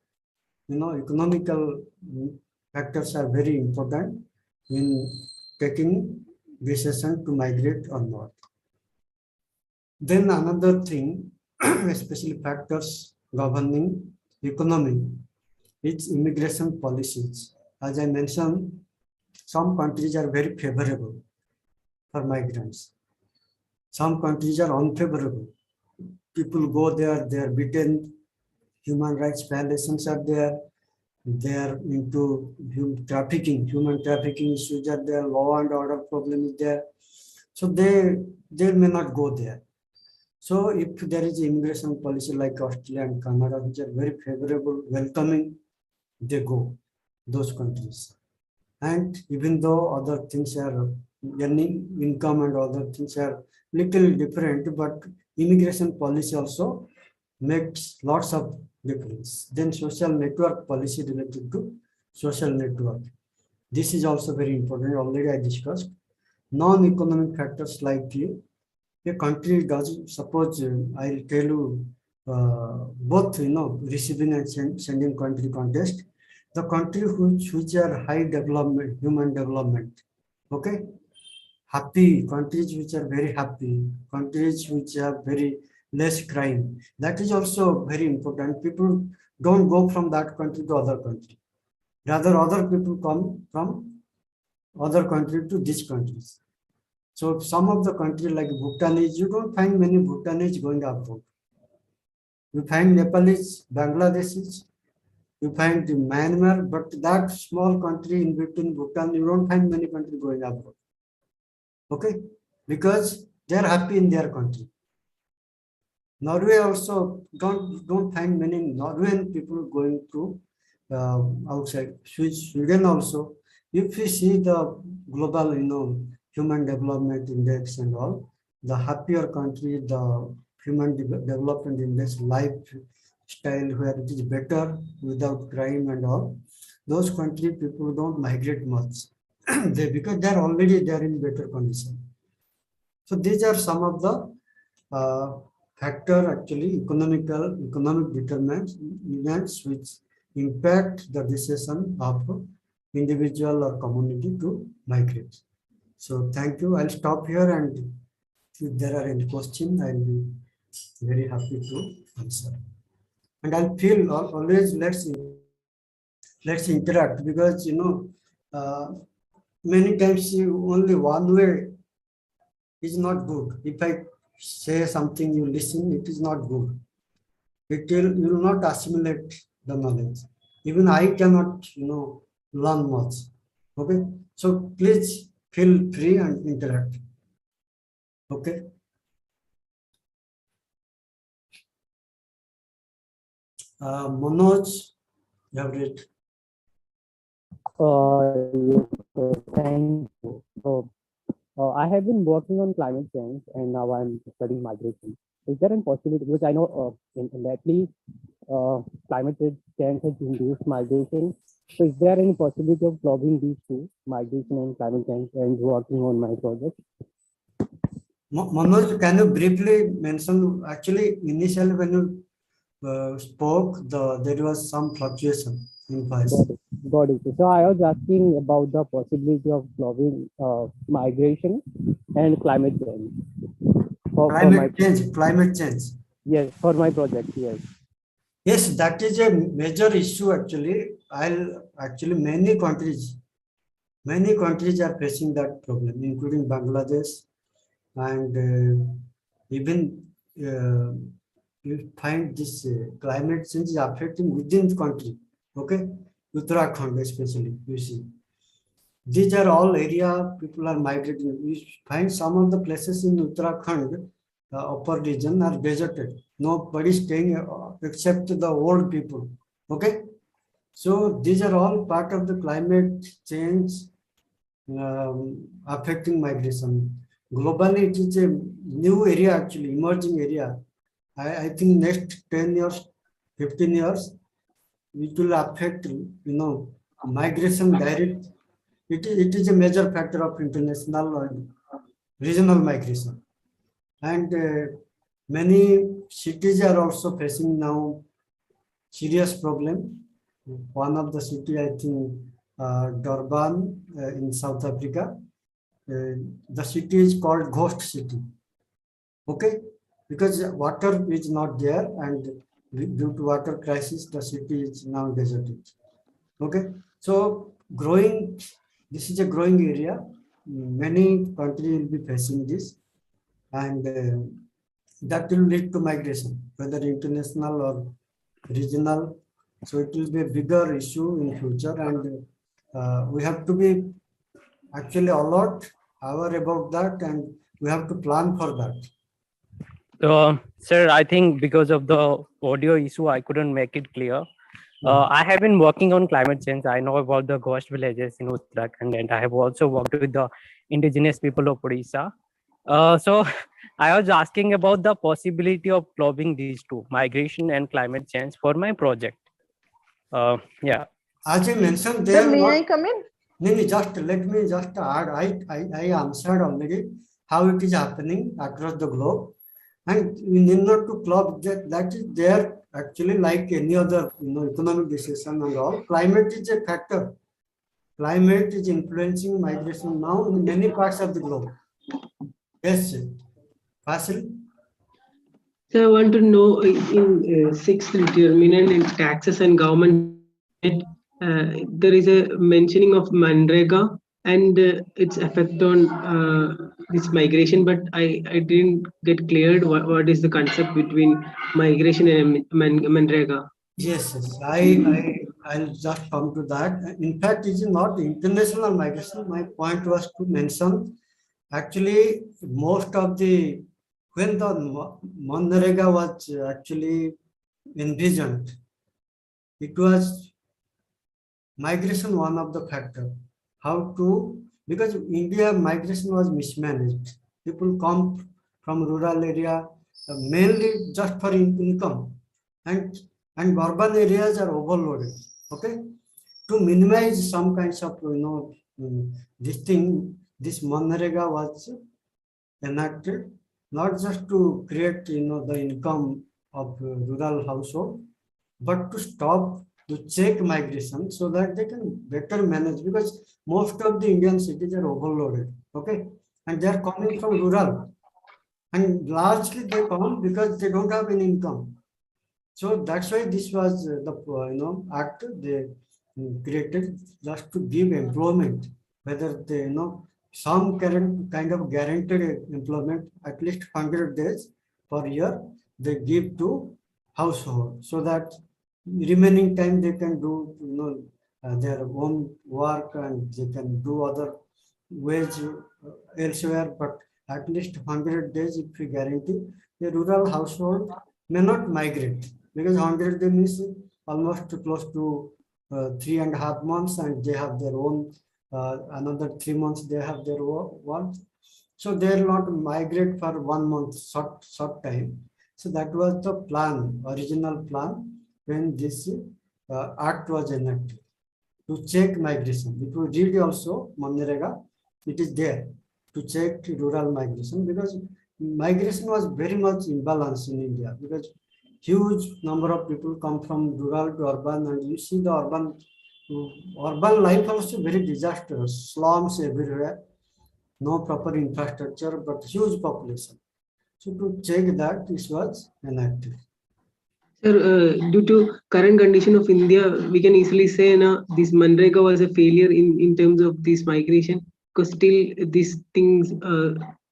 economical factors are very important in taking decision to migrate or not. Then another thing, especially factors governing economy, is immigration policies. As I mentioned, some countries are very favorable for migrants. Some countries are unfavorable. People go there, they are beaten, human rights violations are there, they are into human trafficking issues are there, law and order problem is there. So they may not go there. So if there is immigration policy like Australia and Canada, which are very favorable, welcoming, they go those countries. And even though other things are earning income and other things are little different, but immigration policy also makes lots of difference. Then social network policy related to social network. This is also very important. Already I discussed. Non-economic factors like a country does, suppose I'll tell you both, receiving and sending country context. The country which are high development, human development, okay, happy countries which are very happy, countries which have very less crime. That is also very important. People don't go from that country to other country. Rather, other people come from other country to these countries. So some of the countries like Bhutanese, you don't find many Bhutanese going abroad. You find Nepalese, Bangladeshis, you find the Myanmar, but that small country in between Bhutan, you don't find many countries going abroad. Okay, because they are happy in their country. Norway also don't find many Norwegian people going to outside. Sweden also. If we see the global, human development index and all, the happier country, the human development index, lifestyle where it is better without crime and all, those country people don't migrate much. Because they're already there in better condition. So these are some of the factor actually economic determinants which impact the decision of individual or community to migrate. So thank you. I'll stop here, and if there are any questions, I'll be very happy to answer. And I'll feel always let's interact, because many times only one way is not good. If I say something, you listen, it is not good. You will not assimilate the knowledge. Even I cannot, learn much. Okay, so please feel free and interact. Okay. Manoj, you have read. Thank you. I have been working on climate change, and now I'm studying migration. Is there a possibility, which I know lately climate change has induced migration, so is there any possibility of clubbing these two, migration and climate change, and working on my project? Manoj, can you briefly mention, actually initially when you spoke, there was some fluctuation in voice. Got it. So I was asking about the possibility of clubbing migration and climate change. Climate change. Yes, for my project, yes. Yes, that is a major issue actually. Many countries are facing that problem, including Bangladesh, and even you find this climate change is affecting within the country. Okay, Uttarakhand especially, you see. These are all area people are migrating. We find some of the places in Uttarakhand, upper region, are deserted. Nobody staying except the old people. Okay, so these are all part of the climate change affecting migration. Globally, it is a new area actually, emerging area. I think next 10 years, 15 years, it will affect, migration direct. It is a major factor of international and regional migration. And many cities are also facing now serious problem. One of the city, I think, Durban in South Africa, the city is called Ghost City. Okay, because water is not there, and due to water crisis, the city is now deserted. Okay, so this is a growing area. Many countries will be facing this, and that will lead to migration, whether international or regional. So it will be a bigger issue in future, and we have to be actually aware about that, and we have to plan for that. Sir, I think because of the audio issue, I couldn't make it clear. I have been working on climate change. I know about the ghost villages in Uttarakhand, and I have also worked with the indigenous people of Odisha. So I was asking about the possibility of clubbing these two, migration and climate change, for my project. Yeah. As I mentioned, there. May I come in? No, just let me just add. I answered already how it is happening across the globe, and we need not to club that is there actually, like any other economic decision and all. Climate is a factor. Climate is influencing migration now in many parts of the globe. Yes, Fasil. So I want to know in sixth determinant in taxes and government, there is a mentioning of Manrega and its effect on this migration, but I didn't get cleared what is the concept between migration and Manrega. Yes, I I'll just come to that. In fact, it is not international migration. My point was to mention actually most of the when the Manrega was actually envisioned, it was migration one of the factor. How to, because India migration was mismanaged. People come from rural area mainly just for income, and urban areas are overloaded. Okay, to minimize some kinds of this thing, this Manrega was enacted not just to create the income of rural household, but to stop, to check migration so that they can better manage, because most of the Indian cities are overloaded. Okay, and they are coming from rural, and largely they come because they don't have any income. So that's why this was the act they created, just to give employment, whether they some kind of guaranteed employment, at least 100 days per year they give to household, so that remaining time they can do their own work, and they can do other wage elsewhere, but at least 100 days if we guarantee, a rural household may not migrate, because 100 days means almost close to 3.5 months, and they have their own another 3 months they have their work, so they will not migrate for 1 month, short time. So that was the plan, original plan, when this act was enacted to check migration. If you read also Manrega, it is there to check rural migration, because migration was very much imbalanced in India, because huge number of people come from rural to urban, and you see the urban life also very disastrous, slums everywhere, no proper infrastructure, but huge population. So to check that, this was enacted. Sir, due to current condition of India, we can easily say this Manrega was a failure in terms of this migration, because still these things,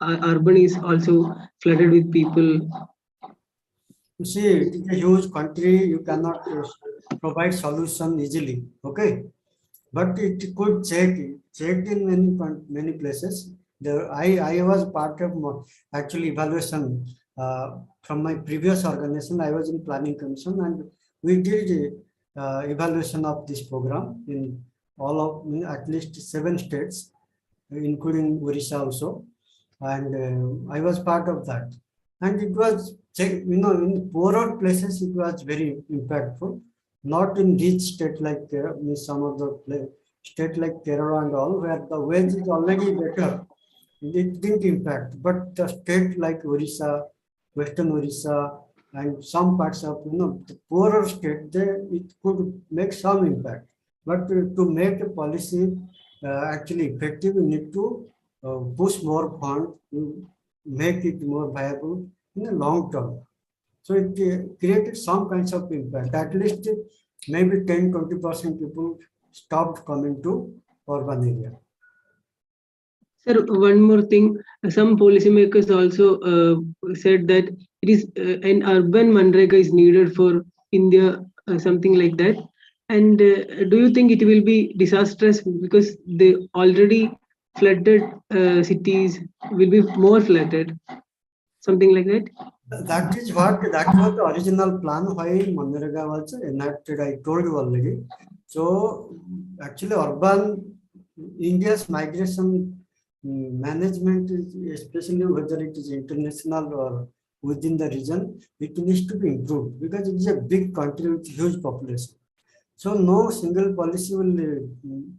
urban is also flooded with people. You see, it is a huge country, you cannot provide solution easily, okay? But it could checked in many places. There, I was part of actually evaluation from my previous organization. I was in planning commission, and we did evaluation of this program in all of at least 7 states, including Orissa also, and I was part of that. And it was, in poorer places it was very impactful. Not in rich state like some of the state like Kerala and all, where the wage is already better, it didn't impact. But the state like Orissa, Western Orissa, and some parts of the poorer state, it could make some impact. But to make a policy actually effective, you need to push more fund to make it more viable in the long term. So it created some kinds of impact. At least maybe 10-20% people stopped coming to urban area. Sir, one more thing. Some policymakers also said that it is an urban Manrega is needed for India, something like that. And do you think it will be disastrous, because the already flooded cities will be more flooded, something like that? That was the original plan why Manrega was enacted. I told you already. So actually, urban India's migration management is, especially whether it is international or within the region, it needs to be improved, because it is a big country with huge population. So no single policy will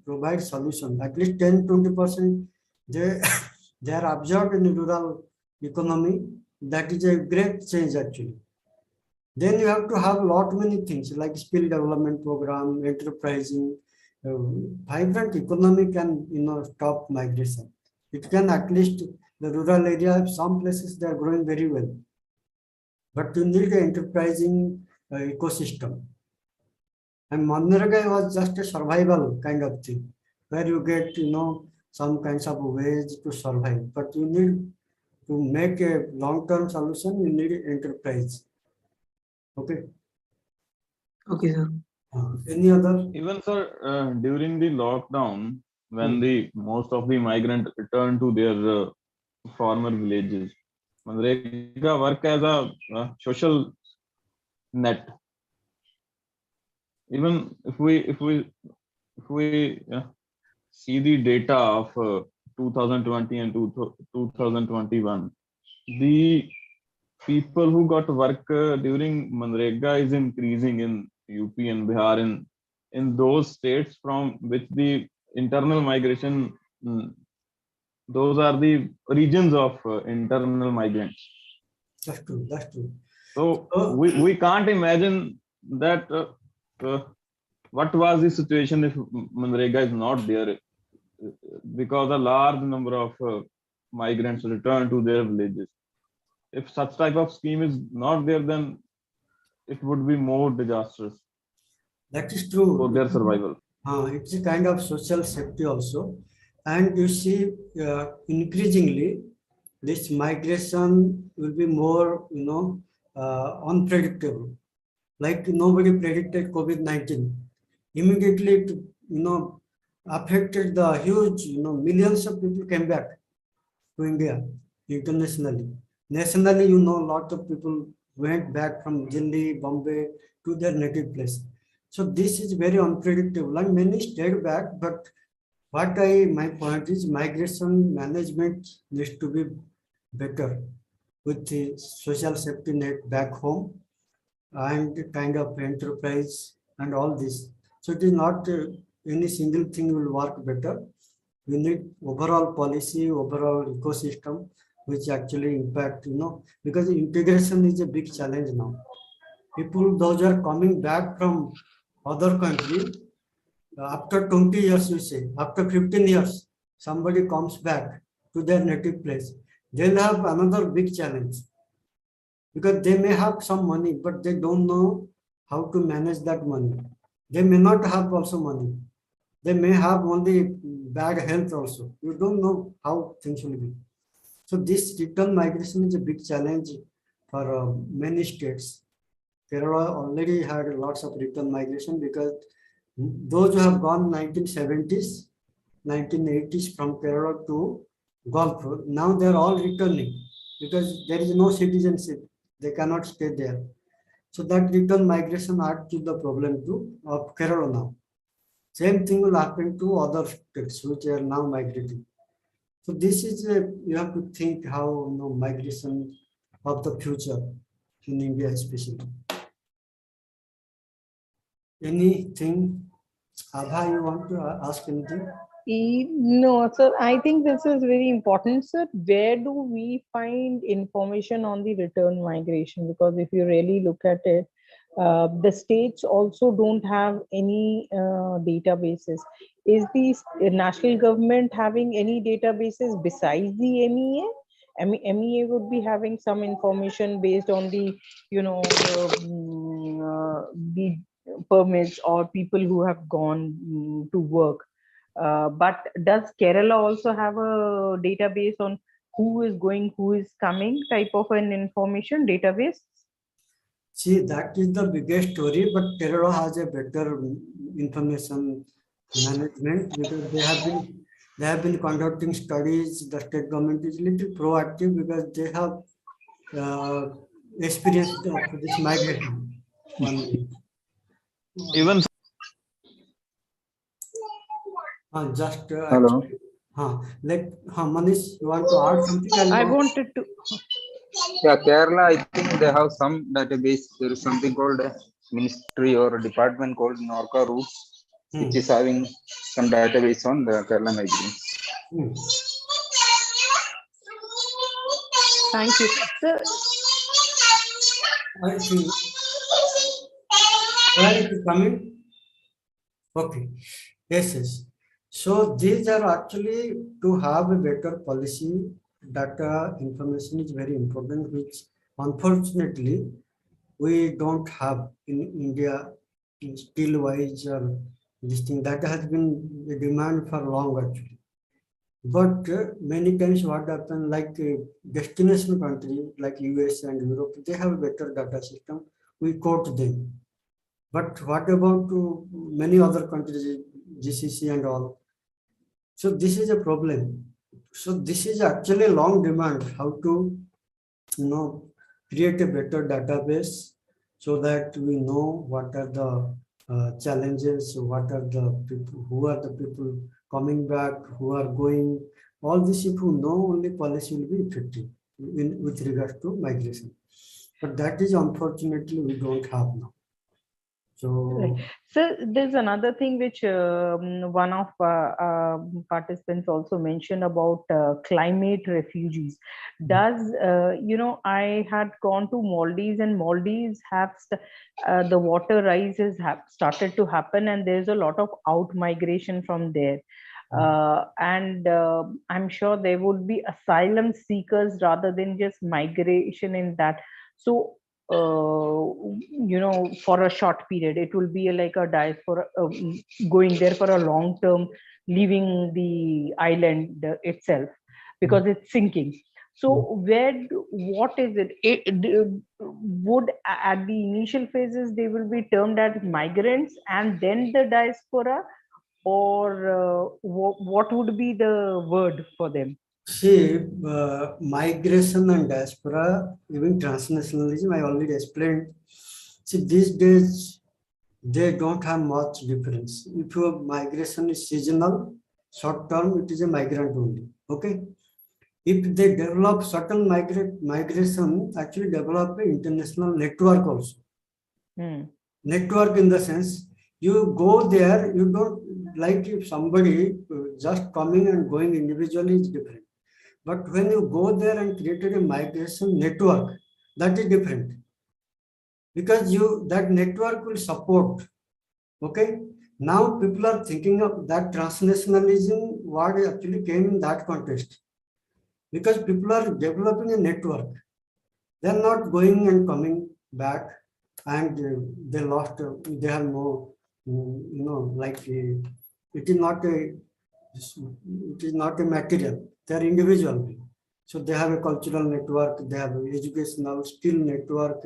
provide solution. At least 10-20% they are absorbed in rural economy. That is a great change actually. Then you have to have lot many things like skill development program, enterprising. Vibrant economy can stop migration. It can, at least the rural area, some places they are growing very well. But you need an enterprising ecosystem. And Manrega was just a survival kind of thing, where you get some kinds of ways to survive. But you need to make a long-term solution, you need enterprise. Okay. Okay, sir. Any other? Even sir, during the lockdown, when the most of the migrants returned to their former villages, Manrega work as a social net. Even if we see the data of 2020 and 2021, the people who got work during Manrega is increasing in UP and Bihar, in those states from which the internal migration, those are the regions of internal migrants. That's true. That's true. So we can't imagine that what was the situation if Manrega is not there, because a large number of migrants return to their villages. If such type of scheme is not there, then it would be more disastrous That is true. for their survival. It's a kind of social safety also. And you see, increasingly, this migration will be more, unpredictable. Like nobody predicted COVID-19. Immediately, it, affected the huge, millions of people came back to India internationally. Nationally, a lot of people went back from Delhi, Bombay to their native place. So this is very unpredictable, and many stayed back. But my point is, migration management needs to be better with the social safety net back home and kind of enterprise and all this. So it is not any single thing will work better. We need overall policy, overall ecosystem, which actually impact, because integration is a big challenge now. People, those are coming back from other country, after 20 years, we say, after 15 years, somebody comes back to their native place. They'll have another big challenge, because they may have some money, but they don't know how to manage that money. They may not have also money. They may have only bad health also. You don't know how things will be. So this return migration is a big challenge for many states. Kerala already had lots of return migration, because those who have gone 1970s, 1980s from Kerala to Gulf, now they're all returning because there is no citizenship. They cannot stay there. So that return migration adds to the problem too of Kerala now. Same thing will happen to other states which are now migrating. So this is you have to think how migration of the future in India especially. Anything, Abha, you want to ask anything? No, sir. I think this is very important, sir. Where do we find information on the return migration? Because if you really look at it, the states also don't have any databases. Is the national government having any databases besides the MEA? MEA would be having some information based on the, the permits or people who have gone to work. But does Kerala also have a database on who is going, who is coming type of an information database? See, that is the biggest story, but Kerala has a better information management, because they have been conducting studies. The state government is a little proactive because they have experienced this migration. Even just Hello. Manish, you want to add something? I wanted to. Yeah, Kerala, I think they have some database. There is something called a ministry or a department called Norca Roots, which is having some database on the Kerala migrants. Thank you. Sir, I think. Where it is coming? Okay. Yes. So these are actually to have a better policy. Data information is very important, which unfortunately we don't have in India, skill wise or this thing. That has been a demand for long actually. But many times what happens, like destination country like US and Europe, they have a better data system. We quote them. But what about to many other countries, GCC and all? So this is a problem. So this is actually a long demand, how to, create a better database so that we know what are the challenges, what are the people, who are the people coming back, who are going. All this, if you know, only policy will be effective with regard to migration. But that is unfortunately we don't have now. So, Right. So there's another thing which one of participants also mentioned about climate refugees. Does I had gone to Maldives, and Maldives have the water rises have started to happen, and there's a lot of out migration from there. And I'm sure there would be asylum seekers rather than just migration in that. So for a short period, it will be like a diaspora going there for a long term, leaving the island itself because it's sinking. So what is it? Would at the initial phases they will be termed as migrants and then the diaspora, or what would be the word for them? see, migration and diaspora, even transnationalism, I already explained. See, these days, they don't have much difference. If your migration is seasonal, short term, it is a migrant only. Okay. If they develop certain migration, actually develop an international network also. Network in the sense, you go there, you don't like if somebody just coming and going individually is different. But when you go there and created a migration network, that is different. Because that network will support. Okay. Now people are thinking of that transnationalism word actually came in that context. Because people are developing a network. They are not going and coming back, and they lost, they have no, it is not a material, they are individual. So they have a cultural network, they have an educational skill network,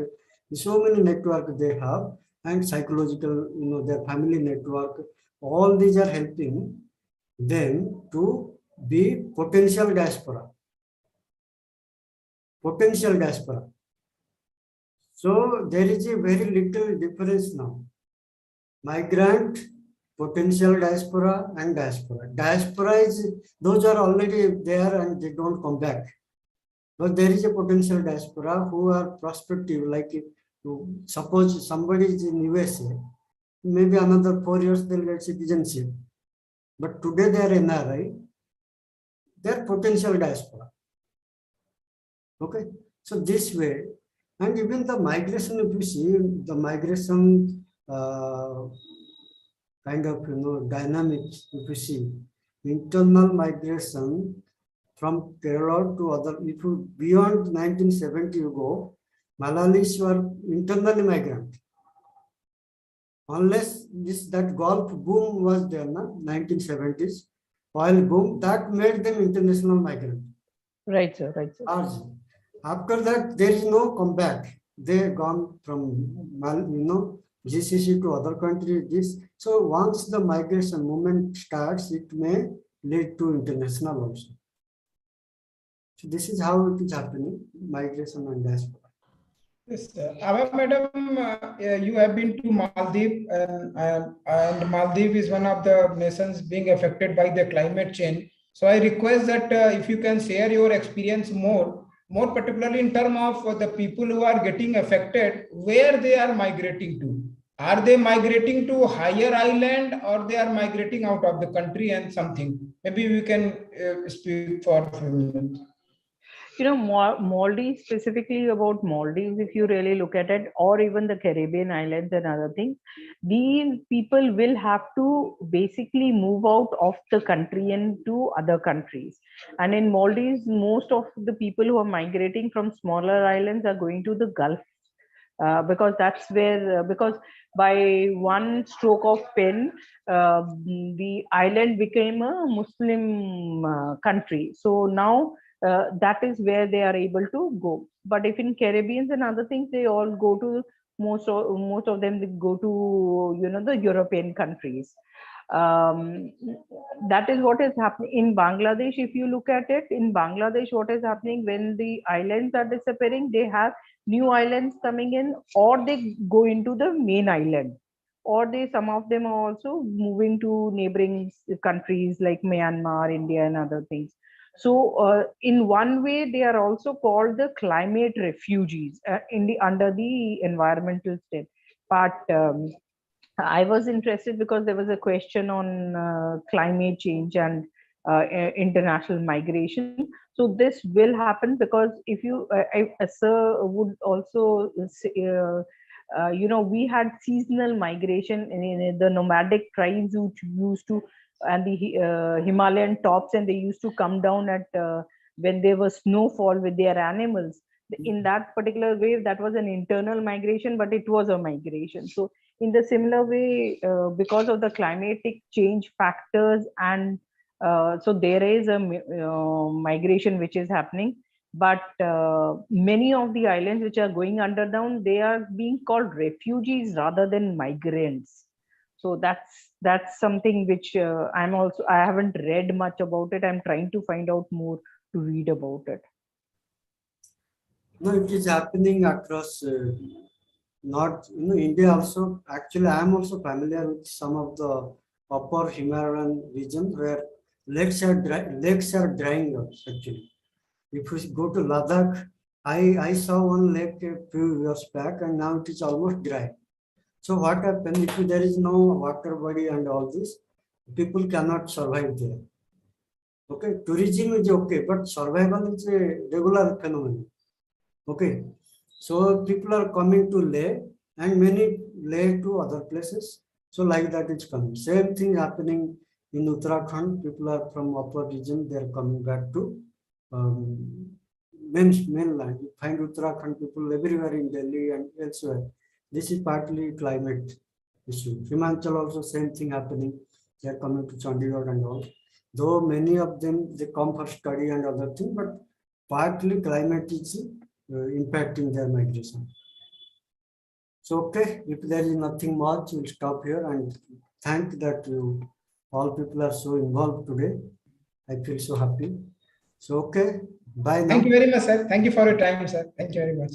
so many network they have, and psychological, their family network. All these are helping them to be potential diaspora. So there is a very little difference now. Migrant, potential diaspora, and diaspora. Diaspora is, those are already there and they don't come back. But there is a potential diaspora who are prospective, like suppose somebody is in USA, maybe another 4 years they'll get citizenship. But today they are NRI, they are potential diaspora. Okay, so this way, and even the migration, if you see the migration kind of dynamics, if you see internal migration from Kerala to other, if you beyond 1970 you go, Malayalis were internally migrant. Unless that Gulf boom was there, 1970s, oil boom, that made them international migrant. Right, sir. Right, sir. After that, there is no comeback. They gone from GCC to other countries. So once the migration movement starts, it may lead to international also. So this is how it is happening, migration and diaspora. Yes, Ava madam, you have been to Maldives, and Maldives is one of the nations being affected by the climate change. So I request that if you can share your experience more particularly in terms of the people who are getting affected, where they are migrating to. Are they migrating to higher island, or they are migrating out of the country and something? Maybe we can speak for a few minutes. Maldives, specifically about Maldives, if you really look at it, or even the Caribbean islands and other things, these people will have to basically move out of the country and to other countries. And in Maldives, most of the people who are migrating from smaller islands are going to the Gulf, because that's where, because by one stroke of pen, the island became a Muslim country. So now that is where they are able to go. But if in Caribbeans and other things, they all go to most of them go to, you know, the European countries. That is what is happening in Bangladesh. If you look at it, in Bangladesh, what is happening when the islands are disappearing, they have new islands coming in, or they go into the main island, or some of them are also moving to neighboring countries like Myanmar, India, and other things. So in one way, they are also called the climate refugees under the environmental state part. I was interested because there was a question on climate change and international migration. So this will happen because if you, sir would also say, you know, we had seasonal migration in the nomadic tribes which used to, and the Himalayan tops, and they used to come down at when there was snowfall with their animals. In that particular wave, that was an internal migration, but it was a migration. So in the similar way, because of the climatic change factors, and so there is a migration which is happening. But many of the islands which are going underground, they are being called refugees rather than migrants. So that's something which I haven't read much about it. I'm trying to find out more to read about it. No, it is happening across not, you know, India also. Actually, I am also familiar with some of the upper Himalayan region where lakes are drying up actually. If we go to Ladakh, I saw one lake a few years back, and now it is almost dry. So what happens if there is no water body and all this? People cannot survive there. Okay, tourism is okay, but survival is a regular phenomenon. Okay, so people are coming to Leh, and many Leh to other places. So like that it's coming. Same thing happening in Uttarakhand. People are from upper region, they are coming back to mainland. You find Uttarakhand people everywhere in Delhi and elsewhere. This is partly climate issue. Remittances also same thing happening. They are coming to Chandigarh and all. Though many of them, they come for study and other things, but partly climate is impacting their migration. So, okay, if there is nothing much, we'll stop here, and thank that you all people are so involved today. I feel so happy. So, okay, bye now. Thank you very much, sir. Thank you for your time, sir. Thank you very much.